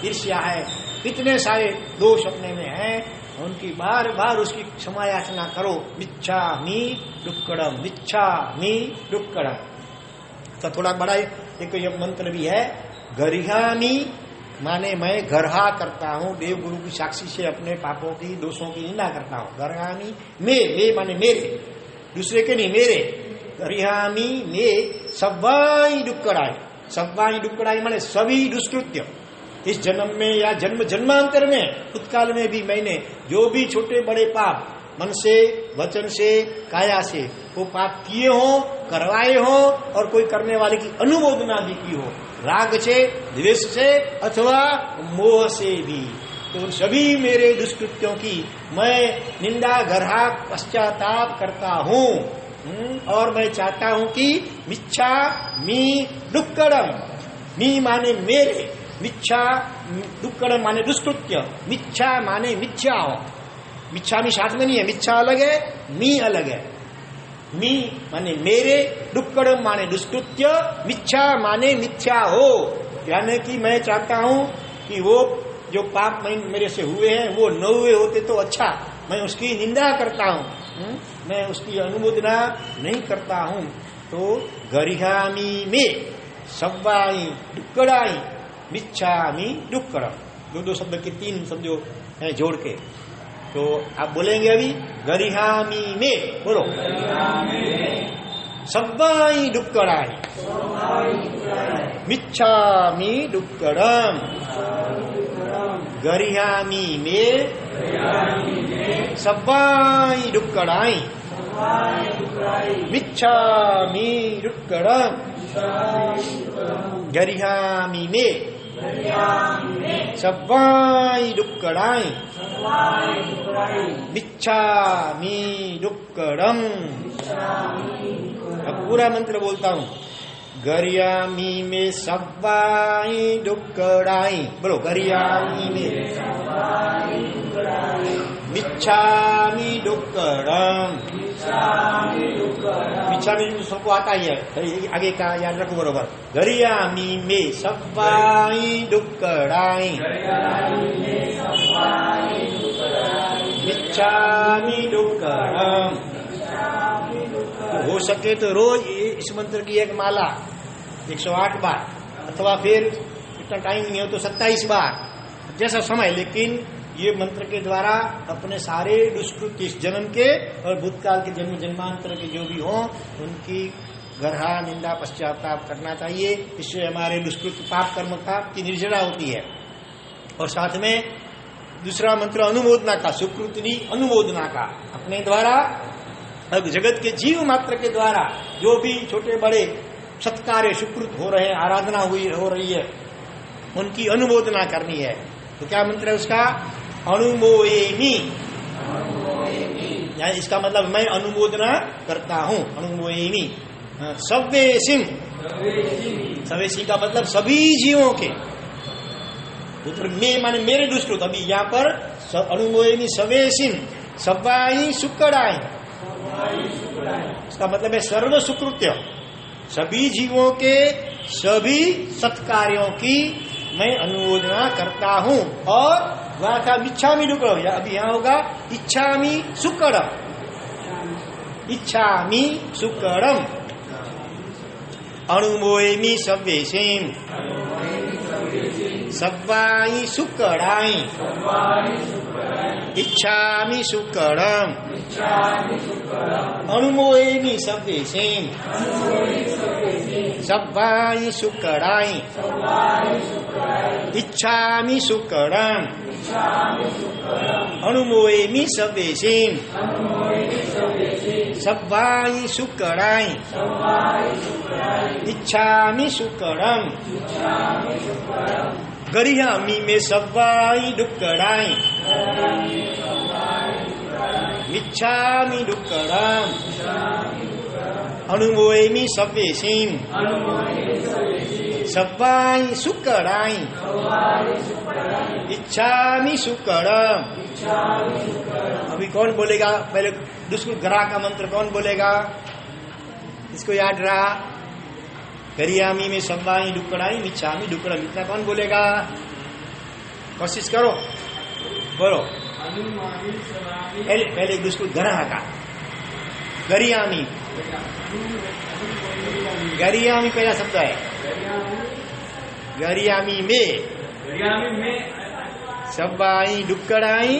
ईर्ष्या है, इतने सारे दोष अपने में हैं, उनकी बार बार उसकी क्षमा याचना करो। मिच्छामि दुक्कडम, मिच्छामि दुक्कडम। तो थोड़ा बड़ा एक ये मंत्र भी है, गरिहामि माने मैं गर्हा करता हूँ, देव गुरु की साक्षी से अपने पापों की, दोषों की निंदा करता हूँ। गरिहामि मे माने मेरे, दूसरे के नहीं, मेरे। गरिहामि मे सवाई दुक्कड़ाई, सब्बाई डुक्कड़ाई माने सभी दुष्कृत्य, इस जन्म में या जन्म जन्मांतर में, भूतकाल में भी मैंने जो भी छोटे बड़े पाप मन से, वचन से, काया से वो पाप किए हो, करवाए हो, और कोई करने वाले की अनुमोदना भी की हो, राग से, द्वेष से अथवा मोह से भी, तो उन सभी मेरे दुष्कृत्यों की मैं निंदा, गर्हा, पश्चाताप करता हूँ। और मैं चाहता हूँ कि मिच्छा मी दुक्कड़म, मी माने मेरे, मिच्छा दुक्कड़म माने दुष्कृत्य, मिच्छा माने मिथ्या हो, मिच्छा मी साथ में नहीं है, मिच्छा अलग है, मी अलग है। मी माने मेरे, डुक्कड़म माने दुष्कृत्य, मिच्छा माने मिथ्या हो, यानी कि मैं चाहता हूं कि वो जो पाप मेरे से हुए हैं वो न हुए होते तो अच्छा, मैं उसकी निंदा करता हूं, मैं उसकी अनुमोदना नहीं करता हूं। तो गरिहामी में सब्बाई डुक्कड़ाई मिच्छामी डुक्कड़म, दो शब्द के 3 शब्दों हैं जोड़ के, तो आप बोलेंगे अभी गरिहामी में, बोलो सब्बाई डुक्कड़ाई मिच्छामी डुक्कड़म, गरिहामी में सब्बाई डुक्कड़ाई मिच्छामी डुक्कड़म, गरिहामी में सब्बाई डुक्कड़ाई मिच्छामी डुक्कड़म। अब पूरा मंत्र बोलता हूं, गरियामी में सब्बाई डुक्कड़ाई, बोलो गरियामी में मिच्छामी डुक्कड़म, मिच्छामी सबको आता ही है, आगे का याद रखो बरोबर, गरियामी में सब्बाई डुक्कड़ाई मिच्छामी डुक्कड़म। हो सके तो रोज इस मंत्र की एक माला 108 बार, अथवा फिर इतना टाइम नहीं हो तो 27 बार, जैसा समय, लेकिन ये मंत्र के द्वारा अपने सारे दुष्कृत्य इस जन्म के और भूतकाल के जन्म जन्मांतर के जो भी हों उनकी गर्हा, निंदा, पश्चाताप करना चाहिए। इससे हमारे दुष्कृत्य पाप कर्म की निर्जरा होती है। और साथ में दूसरा मंत्र अनुमोदना का, सुकृति अनुमोदना का, अपने द्वारा जगत के जीव मात्र के द्वारा जो भी छोटे बड़े सत्कार्य सुकृत हो रहे हैं, आराधना हो रही है, उनकी अनुमोदना करनी है। तो क्या मंत्र है उसका? अनुमोएमि, इसका मतलब मैं अनुमोदना करता हूं, अनुमोएमि। सव्वेसिम, सवेसी का मतलब सभी जीवों के, में माने मेरे दुष्कृत, अभी यहाँ पर अनुमोएमि सवेसिम सब्बाई सुक्कड़ाई, इसका मतलब है सर्व सुकृत्य, सभी जीवों के सभी सत्कार्यों की मैं अनुमोदना करता हूं। और वहां था इच्छामी डुक्कड़म, अभी यहां होगा इच्छामी सुक्कड़म, इच्छामी सुक्कड़म। अनुमोएमि सव्वेसिम सब्बाई सुक्कड़ाई इच्छामी सुक्कड़म। अनुमोएमि सव्वेसिम सब्बाई सुक्कड़ाई इच्छामी सुक्कड़म। अनुमोएमि सव्वेसिम सब्बाई सुक्कड़ाई इच्छामी सुक्कड़म। गरिहामी में सब्बाई डुक्कड़ाई मिच्छामी डुक्कड़म। अनुमोएमि सव्वेसिम सब्बाई सुक्कड़ाई इच्छामी सुक्कड़म। अभी कौन बोलेगा? पहले दुष्कृत ग्रह का मंत्र कौन बोलेगा? इसको याद रहा, गरियामी में सब्बाई डुक्कड़ाई मिच्छामी डुक्कड़म, इतना कौन बोलेगा? कोशिश करो, बोलो। पहले दुष्कृत ग्रह का, गरियामी, गरियामी पहला शब्द है, गरियामी में सब्बाई डुक्कड़ाई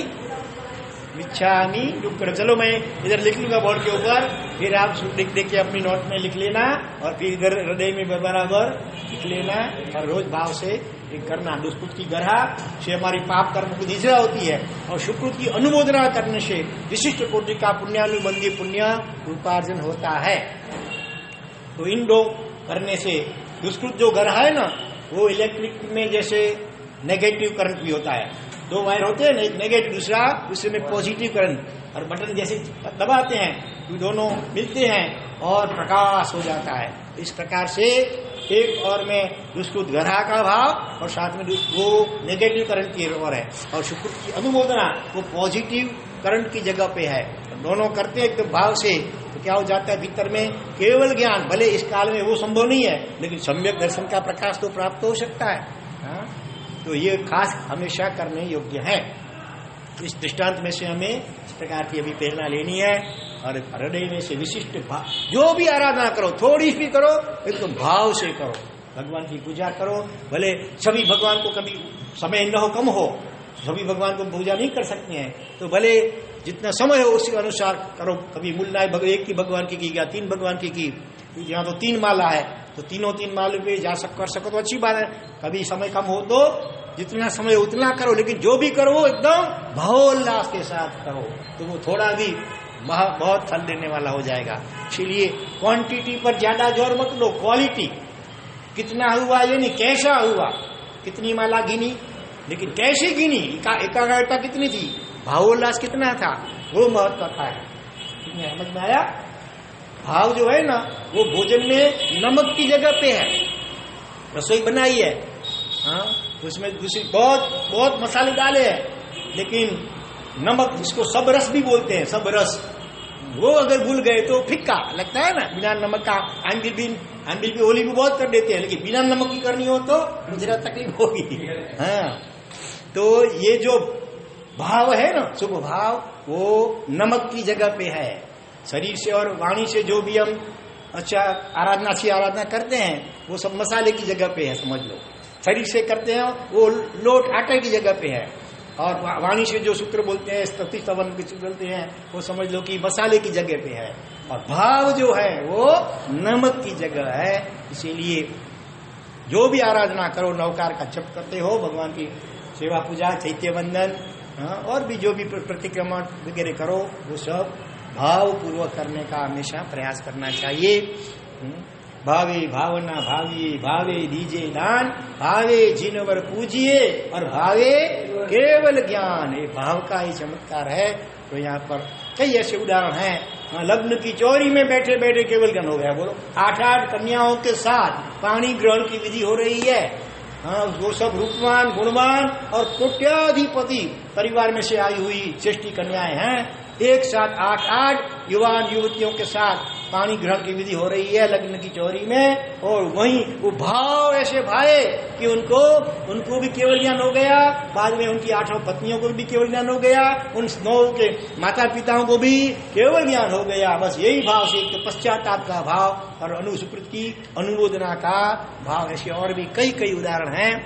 मिच्छामि डुक्कड़म। चलो मैं इधर लिख लूंगा बोर्ड के ऊपर, फिर आप देख के अपनी नोट में लिख लेना और फिर इधर हृदय में बराबर लिख लेना और रोज भाव से करना। दुष्कृत की गढ़ा से हमारी पाप कर्म की निजरा होती है और सुकृत की अनुमोदना करने से विशिष्ट कोटि का पुण्यानुबंधी पुण्य उपार्जन होता है। तो इन दो करने से दुष्कृत जो गढ़ा है ना, वो इलेक्ट्रिक में जैसे नेगेटिव करंट भी होता है। दो वायर होते हैं ना, एक नेगेटिव दूसरा उसमें पॉजिटिव करंट, और बटन जैसे दबाते हैं तो दोनों मिलते हैं और प्रकाश हो जाता है। इस प्रकार से एक और में दुष्कृत ग्रह का भाव और साथ में वो नेगेटिव करंट की ओर है, और सुकृत की अनुमोदना वो पॉजिटिव करंट की जगह पे है। दोनों करते हैं एकदम भाव से, तो क्या हो जाता है भीतर में केवल ज्ञान, भले इस काल में वो संभव नहीं है लेकिन सम्यक दर्शन का प्रकाश तो प्राप्त हो सकता है। हाँ? तो ये खास हमेशा करने योग्य है। इस दृष्टांत में से हमें इस प्रकार की अभी प्रेरणा लेनी है और हृदय में से विशिष्ट भाव, जो भी आराधना करो थोड़ी भी करो एकदम भाव से करो, भगवान की पूजा करो। भले सभी भगवान को कभी समय न हो, कम हो, सभी भगवान को पूजा नहीं कर सकते हैं, तो भले जितना समय हो उसी अनुसार करो। कभी मुल्ला एक की भगवान की या 3 भगवान की, यहाँ तो 3 माला है तो तीन मालों पे जा कर सको तो अच्छी बात है। कभी समय कम हो तो जितना समय उतना करो, लेकिन जो भी करो वो एकदम भावोल्लास के साथ करो, तो वो थोड़ा भी बहुत फल देने वाला हो जाएगा। इसलिए क्वांटिटी पर ज्यादा जोर मत दो, क्वालिटी कितना हुआ ये नहीं, कैसा हुआ, कितनी माला गिनी लेकिन कैसे गिनी, एकाग्रता कितनी थी, भावोल्लास कितना था, वो महत्व है। समझ में आया? भाव जो है ना वो भोजन में नमक की जगह पे है। रसोई बनाई है, हाँ, उसमें दूसरी बहुत मसाले डाले हैं, लेकिन नमक, जिसको सब रस भी बोलते हैं, सब रस, वो अगर भूल गए तो फिक्का लगता है ना। बिना नमक का आंबिल भी होली भी बहुत कर देते हैं, लेकिन बिना नमक की करनी हो तो मुझे तकलीफ होगी। हाँ, तो ये जो भाव है ना, शुभ भाव, वो नमक की जगह पे है। शरीर से और वाणी से जो भी हम अच्छा अच्छी आराधना करते हैं वो सब मसाले की जगह पे है, समझ लो। शरीर से करते हैं वो लोट आटे की जगह पे है, और वाणी से जो सूत्र बोलते हैं, स्तुति स्तवन बोलते हैं, वो समझ लो कि मसाले की जगह पे है। और भाव जो है वो नमक की जगह है। इसीलिए जो भी आराधना करो, नवकार का जप करते हो, भगवान की सेवा पूजा, चैत्य वंदन, और भी जो भी प्रतिक्रमण वगैरह करो, वो सब भाव पूर्वक करने का हमेशा प्रयास करना चाहिए। भावे भावना भावी भावे दीजिए दान, भावे जिनवर पूजिए और भावे केवल ज्ञान। ये भाव का ही चमत्कार है। तो यहाँ पर कई ऐसे उदाहरण हैं। लग्न की चोरी में बैठे बैठे केवल ज्ञान हो गया। बोलो 8 कन्याओं के साथ पानी ग्रहण की विधि हो रही है। हाँ, वो सब रूपवान गुणवान और कोट्याधिपति परिवार में से आई हुई श्रेष्ठी कन्याएं हैं। एक साथ 8 युवान युवतियों के साथ पानी ग्रहण की विधि हो रही है लग्न की चोरी में। और वहीं वो भाव ऐसे भाए कि उनको भी केवल ज्ञान हो गया, बाद में उनकी 8 पत्नियों को भी केवल ज्ञान हो गया, उन 9 के माता पिताओं को भी केवल ज्ञान हो गया। बस यही भाव से एक पश्चाताप का भाव और अनुस्मृति की अनुमोदना का भाव, ऐसे और भी कई उदाहरण हैं।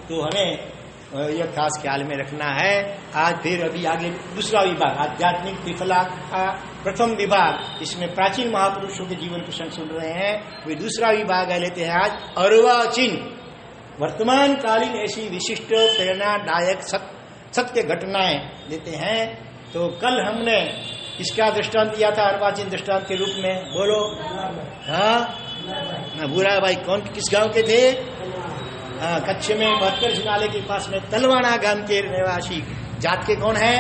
तो हमें यह खास ख्याल में रखना है। आज फिर अभी आगे दूसरा विभाग, आध्यात्मिक त्रिफला का प्रथम विभाग, इसमें प्राचीन महापुरुषों के जीवन प्रसंग सुन रहे हैं। वे दूसरा विभाग लेते हैं आज अर्वाचीन, वर्तमान कालीन ऐसी विशिष्ट प्रेरणादायक सत्य घटनाएं लेते हैं। तो कल हमने इसका दृष्टांत दिया था अर्वाचीन दृष्टांत के रूप में। बोलो। हाँ, बुरा भाई कौन, किस गांव के थे? कच्छ में 72 नाले के पास में तलवाना गांव के निवासी। जात के कौन है?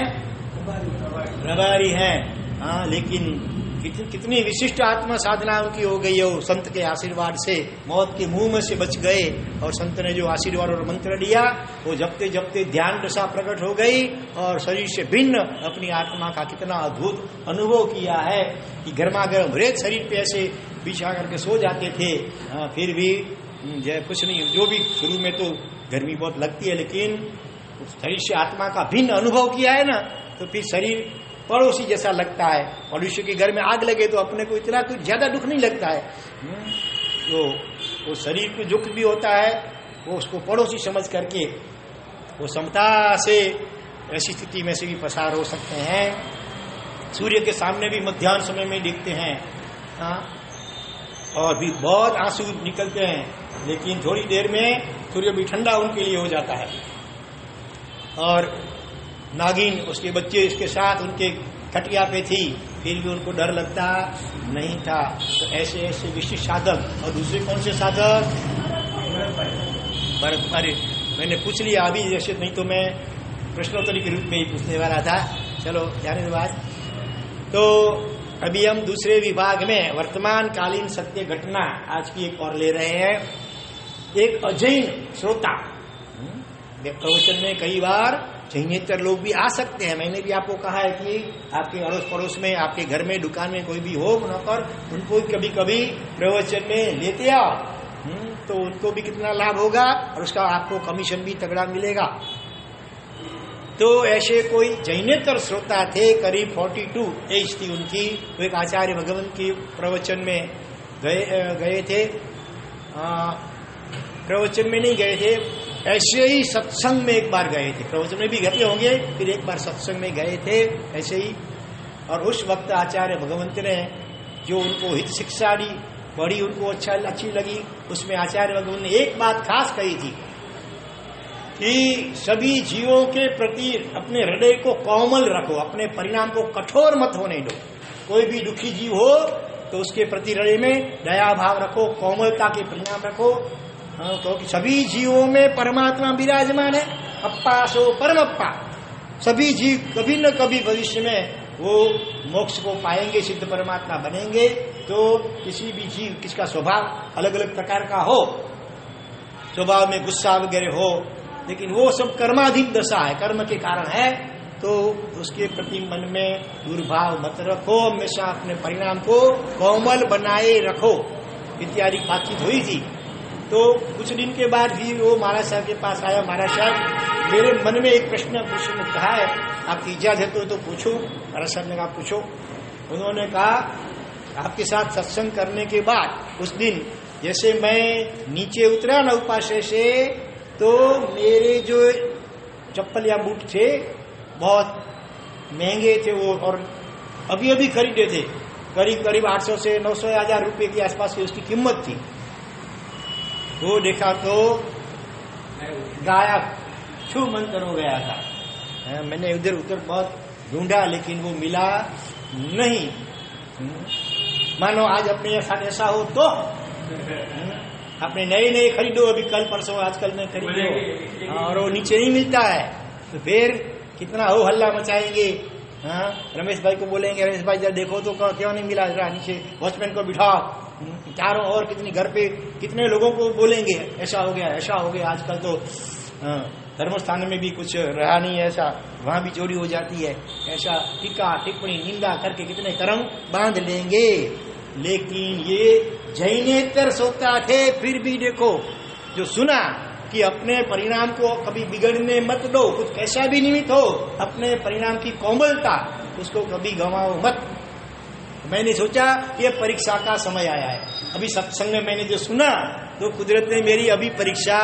रबारी हैं। हाँ, लेकिन कितनी विशिष्ट आत्मा साधना उनकी हो गई हो संत के आशीर्वाद से। मौत के मुंह में से बच गए और संत ने जो आशीर्वाद और मंत्र दिया वो जपते जपते ध्यान दशा प्रकट हो गई और शरीर से भिन्न अपनी आत्मा का कितना अद्भुत अनुभव किया है कि गर्मा गर्म रेत शरीर पे ऐसे बिछा करके सो जाते थे। फिर भी कुछ नहीं, जो भी शुरू में तो गर्मी बहुत लगती है, लेकिन शरीर से आत्मा का भिन्न अनुभव किया है ना, तो फिर शरीर पड़ोसी जैसा लगता है। मनुष्य के घर में आग लगे तो अपने को इतना कुछ ज्यादा दुख नहीं लगता है। तो शरीर को दुख भी होता है, वो उसको पड़ोसी समझ करके वो समता से ऐसी स्थिति में से भी पसार हो सकते हैं। सूर्य के सामने भी मध्याह्न समय में देखते हैं और भी बहुत आंसू निकलते हैं, लेकिन थोड़ी देर में सूर्य भी ठंडा उनके लिए हो जाता है। और नागिन उसके बच्चे इसके साथ उनके खटिया पे थी, फिर भी उनको डर लगता नहीं था। तो ऐसे ऐसे विशिष्ट साधक। और दूसरे कौन से साधक? अरे मैंने पूछ लिया अभी, जैसे नहीं तो मैं प्रश्नोत्तरी के रूप में ही पूछने वाला था। चलो जाने के बाद तो अभी हम दूसरे विभाग में वर्तमान कालीन सत्य घटना आज की एक और ले रहे हैं। एक अजैन श्रोता, प्रवचन में कई बार जैनेतर लोग भी आ सकते हैं। मैंने भी आपको कहा है कि आपके अड़ोस पड़ोस में, आपके घर में, दुकान में कोई भी हो नौकर, उनको कभी कभी प्रवचन में लेते आओ, तो उनको भी कितना लाभ होगा और उसका आपको कमीशन भी तगड़ा मिलेगा। तो ऐसे कोई जैनेतर श्रोता थे, करीब 42 एज थी उनकी। वो एक आचार्य भगवंत की प्रवचन में गए थे। प्रवचन में नहीं गए थे, ऐसे ही सत्संग में एक बार गए थे। प्रवचन में भी गए होंगे, फिर एक बार सत्संग में गए थे ऐसे ही। और उस वक्त आचार्य भगवंत ने जो उनको हित शिक्षा दी, बड़ी उनको अच्छी लगी। उसमें आचार्य भगवंत ने एक बात खास कही थी कि सभी जीवों के प्रति अपने हृदय को कोमल रखो, अपने परिणाम को कठोर मत होने दो। कोई भी दुखी जीव हो तो उसके प्रति हृदय में दया भाव रखो, कोमलता के परिणाम रखो। क्योंकि सभी जीवों में परमात्मा विराजमान है, अप्पा सो परमप्पा। सभी जीव कभी न कभी भविष्य में वो मोक्ष को पाएंगे, सिद्ध परमात्मा बनेंगे। तो किसी भी जीव, किसका स्वभाव अलग अलग प्रकार का हो, स्वभाव में गुस्सा वगैरह हो, लेकिन वो सब कर्माधीन दशा है, कर्म के कारण है। तो उसके प्रति मन में दुर्भाव मत रखो, हमेशा अपने परिणाम को कोमल बनाए रखो, इत्यादि बातचीत हुई थी। तो कुछ दिन के बाद भी वो महाराज साहब के पास आया। महाराज साहब, मेरे मन में एक प्रश्न पूछने को कहा है, आपकी इजाजत हो तो पूछो। महाराज साहब ने कहा पूछो। उन्होंने कहा आपके साथ सत्संग करने के बाद उस दिन जैसे मैं नीचे उतरा न उपाश्रय से, तो मेरे जो चप्पल या बूट थे बहुत महंगे थे वो, और अभी अभी खरीदे थे, करीब करीब 800 से 900 1000 रुपए के आसपास की उसकी कीमत थी। वो देखा तो गायब, छू मंतर हो गया था। मैंने इधर उधर बहुत ढूंढा लेकिन वो मिला नहीं। मानो आज अपने साथ ऐसा हो तो अपने नए खरीदो, अभी कल परसों आजकल में खरीदो, और वो नीचे नहीं मिलता है, तो फिर कितना हो हल्ला मचाएंगे। हाँ, रमेश भाई को बोलेंगे, रमेश भाई जरा देखो तो क्यों नहीं मिला, जरा नीचे वॉचमैन को बिठाओ। चारों और कितनी घर पे कितने लोगों को बोलेंगे ऐसा हो गया। आजकल तो धर्मस्थान में भी कुछ रहा नहीं है ऐसा, वहां भी चोरी हो जाती है। ऐसा टीका टिप्पणी निंदा करके कितने कर्म बांध लेंगे। लेकिन ये जैनेतर सोता थे, फिर भी देखो जो सुना कि अपने परिणाम को कभी बिगड़ने मत दो, कुछ कैसा भी निमित्त हो, अपने परिणाम की कोमलता उसको कभी गंवाओ मत। मैंने सोचा ये परीक्षा का समय आया है। अभी सत्संग में मैंने जो सुना तो कुदरत ने मेरी अभी परीक्षा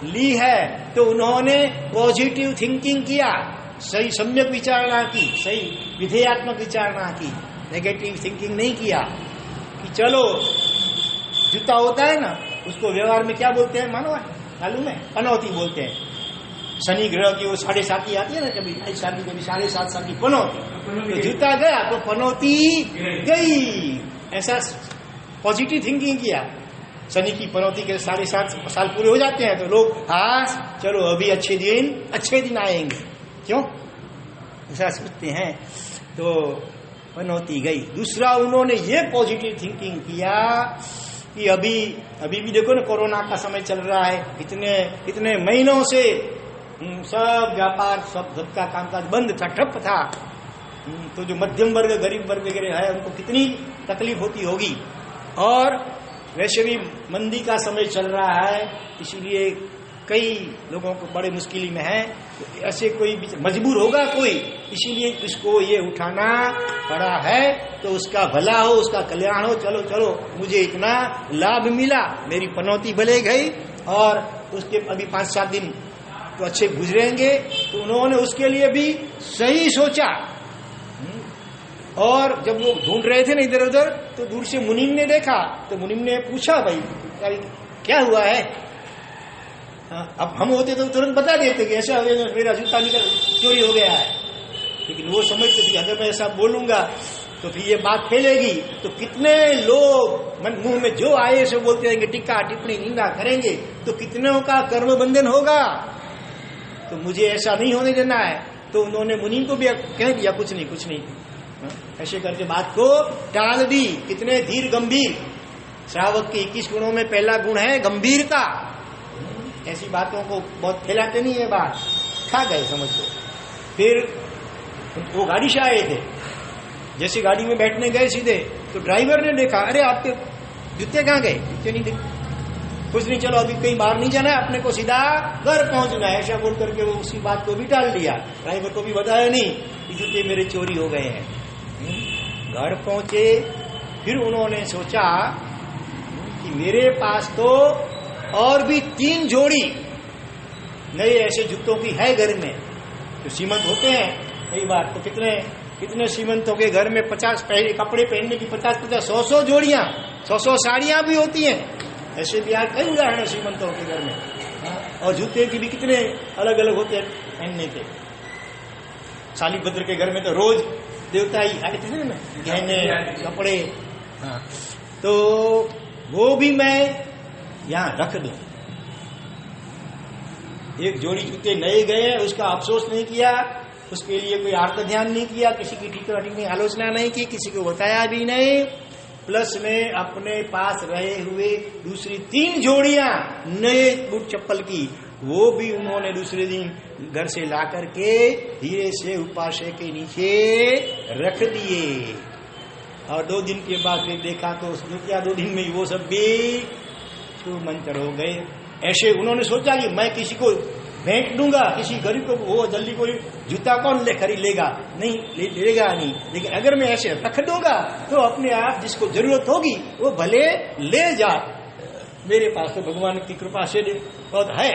ली है। तो उन्होंने पॉजिटिव थिंकिंग किया, सही सम्यक विचारणा की, सही विधेयात्मक विचारणा की, नेगेटिव थिंकिंग नहीं किया कि चलो जूता होता है ना, उसको व्यवहार में क्या बोलते हैं मालूम है? पनौती बोलते हैं। शनि ग्रह की वो 7.5 आती है ना, कभी 2.5 कभी 7.5 की पनौती, तो जूता गया तो पनौती गई। ऐसा पॉजिटिव थिंकिंग किया। शनि की पनौती के 7.5 साल पूरे हो जाते हैं तो लोग हाँ चलो अभी अच्छे दिन आएंगे, क्यों ऐसा सोचते हैं। तो पनौती गई। दूसरा उन्होंने ये पॉजिटिव थिंकिंग किया कि अभी भी देखो ना, कोरोना का समय चल रहा है, इतने महीनों से सब व्यापार सबका कामकाज बंद था, ठप था। तो जो मध्यम वर्ग, गरीब वर्ग वगैरह है, उनको कितनी तकलीफ होती होगी। और वैसे भी मंदी का समय चल रहा है, इसीलिए कई लोगों को बड़े मुश्किल में है। तो ऐसे कोई मजबूर होगा कोई, इसीलिए इसको ये उठाना पड़ा है। तो उसका भला हो, उसका कल्याण हो। चलो मुझे इतना लाभ मिला, मेरी पनौती भले गई। और उसके अभी 5-7 दिन तो अच्छे गुजरेंगे। तो उन्होंने उसके लिए भी सही सोचा। और जब वो ढूंढ रहे थे ना इधर उधर, तो दूर से मुनीम ने देखा, तो मुनीम ने पूछा, भाई क्या हुआ है? अब हम होते तो तुरंत बता देते कि ऐसा हो गया, मेरा जूता निकल चोरी हो गया है। लेकिन वो समझते थे अगर मैं ऐसा बोलूंगा तो फिर ये बात फैलेगी, तो कितने लोग मन मुंह में जो आए सो बोलते रहेंगे, टीका टिप्पणी निंदा करेंगे, तो कितनों का कर्म बंधन होगा। तो मुझे ऐसा नहीं होने देना है। तो उन्होंने मुनीम को भी कह दिया, कुछ नहीं, ऐसे करके बात को टाल दी। कितने धीर गंभीर। श्रावक के 21 गुणों में पहला गुण है गंभीरता। ऐसी बातों को बहुत फैलाते नहीं है बात, खा गए समझ लो। फिर वो गाड़ी से आए थे, जैसे गाड़ी में बैठने गए सीधे, तो ड्राइवर ने देखा, अरे आपके जूते कहाँ गए? जूते नहीं दिखे। कुछ नहीं, चलो अभी कहीं बाहर नहीं जाना है, अपने को सीधा घर पहुंचना है, ऐसा बोल करके वो उसी बात को भी टाल दिया। ड्राइवर को भी बताया नहीं कि जूते मेरे चोरी हो गए हैं। घर पहुंचे, फिर उन्होंने सोचा कि मेरे पास तो और भी 3 जोड़ी नए ऐसे जूतों की है घर में। तो सीमंत होते हैं कई बार, तो कितने सीमंतों के घर में 50 कपड़े पहनने की 50-50, 100 जोड़ियां, 100 साड़ियां भी होती हैं। ऐसे भी आज कई उदाहरण है सीमंतों के घर में। और जूते की भी कितने अलग अलग होते हैं पहनने के। शालीभद्र के घर में तो रोज देवता ही आए थे ना, गहने कपड़े। हाँ, तो वो भी मैं यहां रख दूं। एक जोड़ी जूते नए गए, उसका अफसोस नहीं किया, उसके लिए कोई आर्त ध्यान नहीं किया, किसी की टीका टिप्पणी आलोचना नहीं की, किसी को बताया भी नहीं। प्लस में अपने पास रहे हुए दूसरी 3 जोड़ियां नए बूट चप्पल की, वो भी उन्होंने दूसरे दिन घर से ला करके धीरे से उपास्य के नीचे रख दिए। और 2 दिन के बाद फिर देखा तो 2 दिन में वो सब भी मंत्र हो गए। ऐसे उन्होंने सोचा कि मैं किसी को भेंट दूंगा, किसी गरीब को, वो जल्दी कोई जूता कौन खरीद लेगा? नहीं, लेगा नहीं। लेकिन अगर मैं ऐसे रख दूंगा तो अपने आप जिसको जरूरत होगी वो भले ले जा, मेरे पास तो भगवान की कृपा से बहुत है।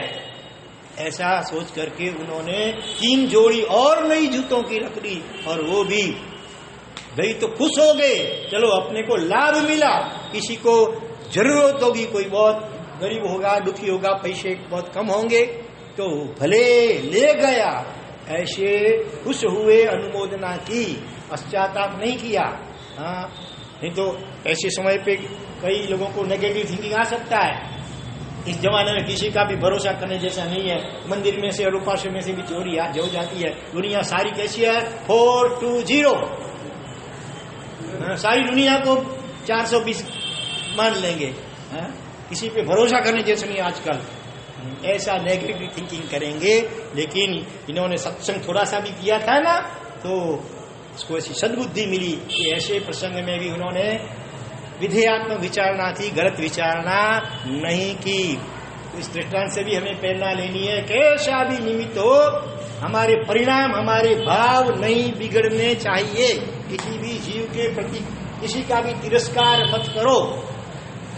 ऐसा सोच करके उन्होंने 3 जोड़ी और नई जूतों की रख दी। और वो भी गई तो खुश हो गए, चलो अपने को लाभ मिला। किसी को जरूरत होगी, कोई बहुत गरीब होगा, दुखी होगा, पैसे बहुत कम होंगे, तो भले ले गया। ऐसे खुश हुए, अनुमोदना की, पश्चाताप नहीं किया। हाँ, नहीं तो ऐसे समय पे कई लोगों को नेगेटिव थिंकिंग आ सकता है। इस जमाने में किसी का भी भरोसा करने जैसा नहीं है। मंदिर में से और उपास्य में से भी चोरी हो जाती है। दुनिया सारी कैसी है? 420। सारी दुनिया को 420 मान लेंगे। किसी पे भरोसा करने जैसे नहीं आजकल। ऐसा नेगेटिव थिंकिंग करेंगे। लेकिन इन्होंने सत्संग थोड़ा सा भी किया था ना, तो उसको ऐसी सद्बुद्धि मिली कि ऐसे प्रसंग में भी उन्होंने विधेयात्मक विचारणा थी, गलत विचारणा नहीं की। तो इस दृष्टांत से भी हमें प्रेरणा लेनी है, कैसा भी निमित्त हो, हमारे परिणाम, हमारे भाव नहीं बिगड़ने चाहिए। किसी भी जीव के प्रति किसी का भी तिरस्कार मत करो।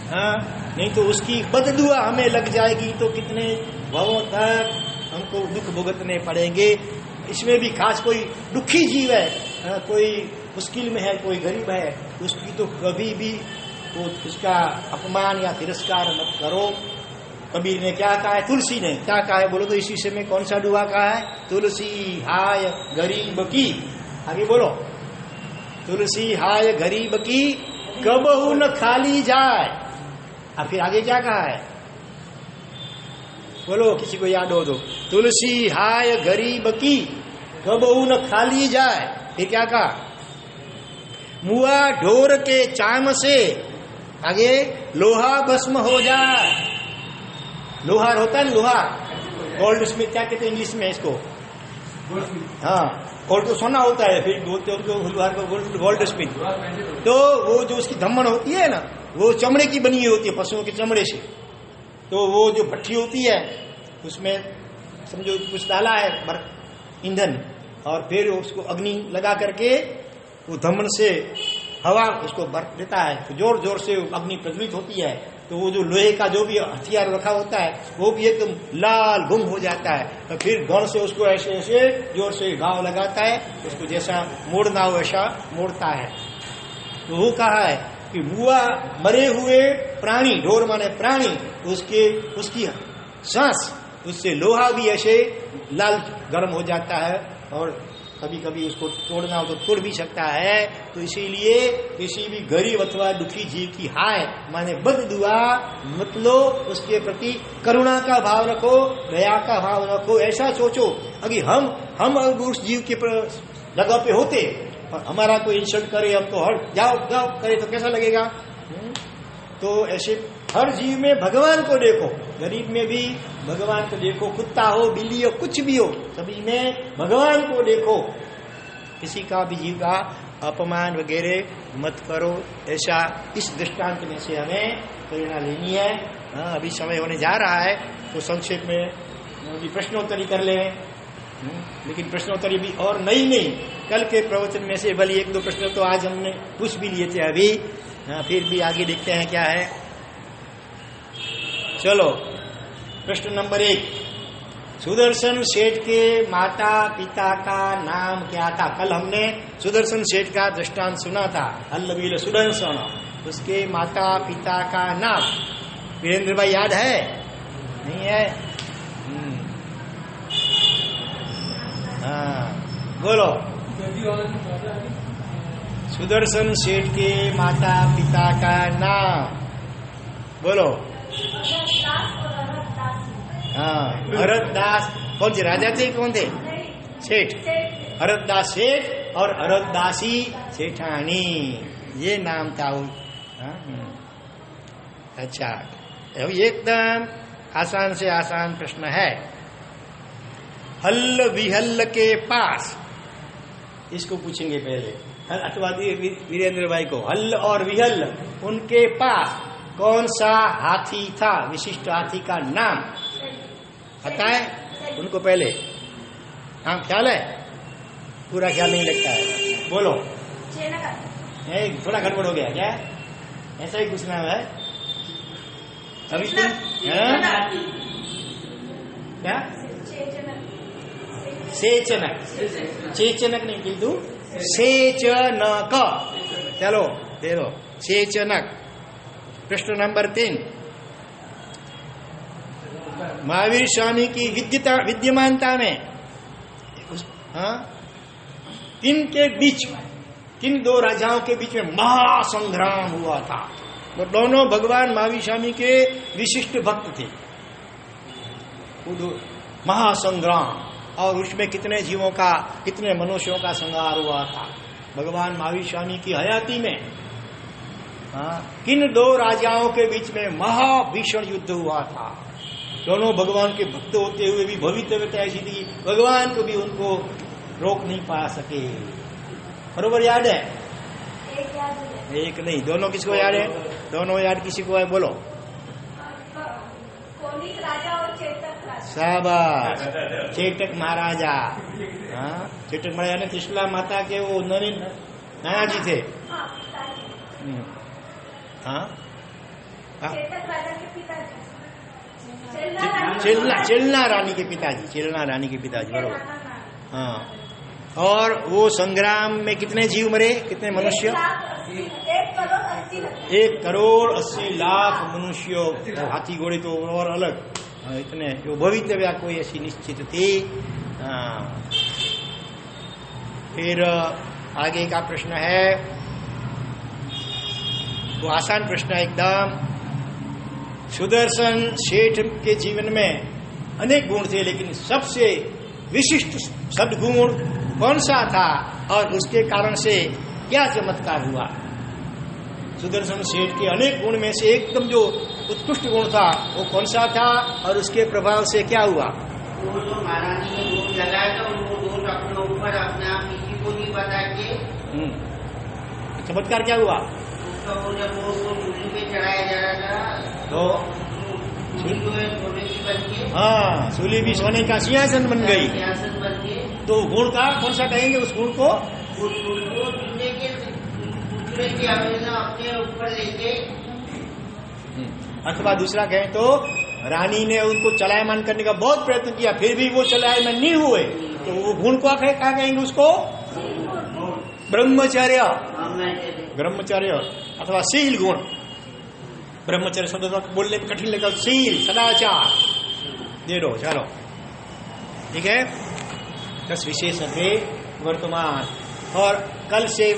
हाँ, नहीं तो उसकी बददुआ हमें लग जाएगी, तो कितने भवों तक हमको दुख भुगतने पड़ेंगे। इसमें भी खास कोई दुखी जीव है, कोई मुश्किल में है, कोई गरीब है, उसकी तो कभी भी वो उसका अपमान या तिरस्कार मत करो। कबीर ने क्या कहा है, तुलसी ने क्या कहा है बोलो तो? इसी से में कौन सा दुआ कहा है? तुलसी हाय गरीब की, आगे बोलो। तुलसी हाय गरीब की कबहू न खाली जाए। अब फिर आगे क्या कहा है बोलो, किसी को याद हो तो? तुलसी हाय गरीब की कबहू न खाली जाए। फिर क्या कहा? मुआ ढोर के चाम से आगे लोहा भस्म हो जाए। लोहार होता है, लोहार, गोल्ड स्मिथ क्या कहते हैं इंग्लिश में इसको? हाँ, गोल्ड तो सोना होता है, फिर बोलते हो लोहार को गोल्ड स्मिथ। तो वो जो उसकी धम्मन होती है ना, वो चमड़े की बनी हुई होती है, पशुओं के चमड़े से। तो वो जो भट्टी होती है उसमें समझो कुछ डाला है ईंधन, और फिर उसको अग्नि लगा करके वो धमन से हवा उसको बर्फ देता है, तो जोर जोर से अग्नि प्रज्वलित होती है। तो वो जो लोहे का जो भी हथियार रखा होता है वो भी एकदम लाल गुम हो जाता है। तो फिर गण से उसको ऐसे ऐसे जोर से घाव लगाता है, उसको जैसा मोड़ना हो वैसा मोड़ता है। तो वो कहा है कि मुआ मरे हुए प्राणी, ढोर माने प्राणी, उसकी सांस, उससे लोहा भी ऐसे लाल गर्म हो जाता है और कभी कभी उसको तोड़ना हो तो तोड़ भी सकता है। तो इसीलिए किसी भी गरीब अथवा दुखी जीव की हाय माने बद दुआ मतलब उसके प्रति करुणा का भाव रखो, दया का भाव रखो। ऐसा सोचो अगर हम अगर उस जीव के जगह पे होते और हमारा कोई इंसल्ट करे, हम तो हट जाओ जाओ करे तो कैसा लगेगा। तो ऐसे हर जीव में भगवान को देखो, गरीब में भी भगवान को देखो, कुत्ता हो बिल्ली हो कुछ भी हो सभी में भगवान को देखो। किसी का भी जीव का अपमान वगैरह मत करो। ऐसा इस दृष्टांत में से हमें प्रेरणा लेनी है। अभी समय होने जा रहा है तो संक्षेप में अभी प्रश्नोत्तरी कर ले, लेकिन प्रश्नोत्तरी भी और नहीं कल के प्रवचन में से भले एक दो प्रश्न तो आज हमने पूछ भी लिए थे अभी। फिर भी आगे देखते हैं क्या है। चलो प्रश्न नंबर 1, सुदर्शन सेठ के माता पिता का नाम क्या था? कल हमने सुदर्शन सेठ का दृष्टांत सुना था, हल्लवील सुदर्शन, उसके माता पिता का नाम वीरेंद्र भाई याद है? नहीं है? हाँ बोलो। सुदर्शन सेठ के माता पिता का नाम बोलो। हाँ हरदास कौन से राजा थे, कौन थे? सेठ, हरदास सेठ और हरदासी सेठानी, ये नाम था वो। अच्छा एकदम आसान से आसान प्रश्न है। हल्ल विहल्ल के पास, इसको पूछेंगे पहले अथवा वीरेंद्र भाई को। हल्ल और विहल्ल उनके पास कौन सा हाथी था? विशिष्ट हाथी का नाम पता है उनको? पहले नाम ख्याल है? पूरा ख्याल नहीं लगता है, बोलो। थोड़ा गड़बड़ हो गया क्या? ऐसा ही कुछ नाम है अभी तुम क्या? सेचनक, चेचनक नहीं किंतु सेचनक। चलो दे दो सेचनक। प्रश्न नंबर 3, महावीर स्वामी की विद्यमानता में किन दो राजाओं के बीच में महासंग्राम हुआ था? वो दोनों भगवान महावीर स्वामी के विशिष्ट भक्त थे। महासंग्राम, और उसमें कितने जीवों का, कितने मनुष्यों का संहार हुआ था भगवान महावीर स्वामी की हयाती में। किन दो राजाओं के बीच में महाभीषण युद्ध हुआ था? दोनों भगवान के भक्त होते हुए भी भविष्यवक्ता ऐसी थी, भगवान को भी उनको रोक नहीं पा सके। बरोबर याद है? एक नहीं, दोनों किसको याद है? दोनों याद किसी को है? बोलो। शाबाश, चेतक महाराजा। चेतक महाराजा ने त्रिशला माता के वो नाना जी थे। चेलना रानी के पिताजी, चेलना रानी के पिताजी, बरोबर। हाँ, और वो संग्राम में कितने जीव मरे, कितने मनुष्य? 1,80,00,000 मनुष्यों। हाथी घोड़े तो और अलग, इतने जो भविष्य कोई ऐसी निश्चित थी। फिर आगे का प्रश्न है, वो आसान प्रश्न है एकदम। सुदर्शन सेठ के जीवन में अनेक गुण थे, लेकिन सबसे विशिष्ट सद्गुण कौन सा था और उसके कारण से क्या चमत्कार हुआ? सुदर्शन सेठ के अनेक गुण में से एकदम जो उत्कृष्ट गुण था वो कौन सा था और उसके प्रभाव से क्या हुआ? वो जो महाराज ने दूध लगाया था, उनको दूध अपने ऊपर अपने आप किसी को नहीं बता के। चमत्कार क्या हुआ? उसका जब वो सूली पे चढ़ाया जा रहा था तो सोने की बन के, हाँ, सूली भी सोने का सिंहासन बन गई। सिंहासन बन के। तो गुण का कौन सा कहेंगे उस गुण को? उस गुण को जीने के दूसरे की हमेशा अपने ऊपर लेके अथवा दूसरा कहें तो रानी ने उनको चलायमान करने का बहुत प्रयत्न किया, फिर भी वो चलायमान नहीं हुए, तो वो गुण क्या कहेंगे उसको? ब्रह्मचर्य। ब्रह्मचर्य अथवा शील गुण। ब्रह्मचर्य शब्द बोलने में कठिन लगा, शील सदाचार दे दो। चलो ठीक है, 10 विशेषण थे वर्तमान। और कल से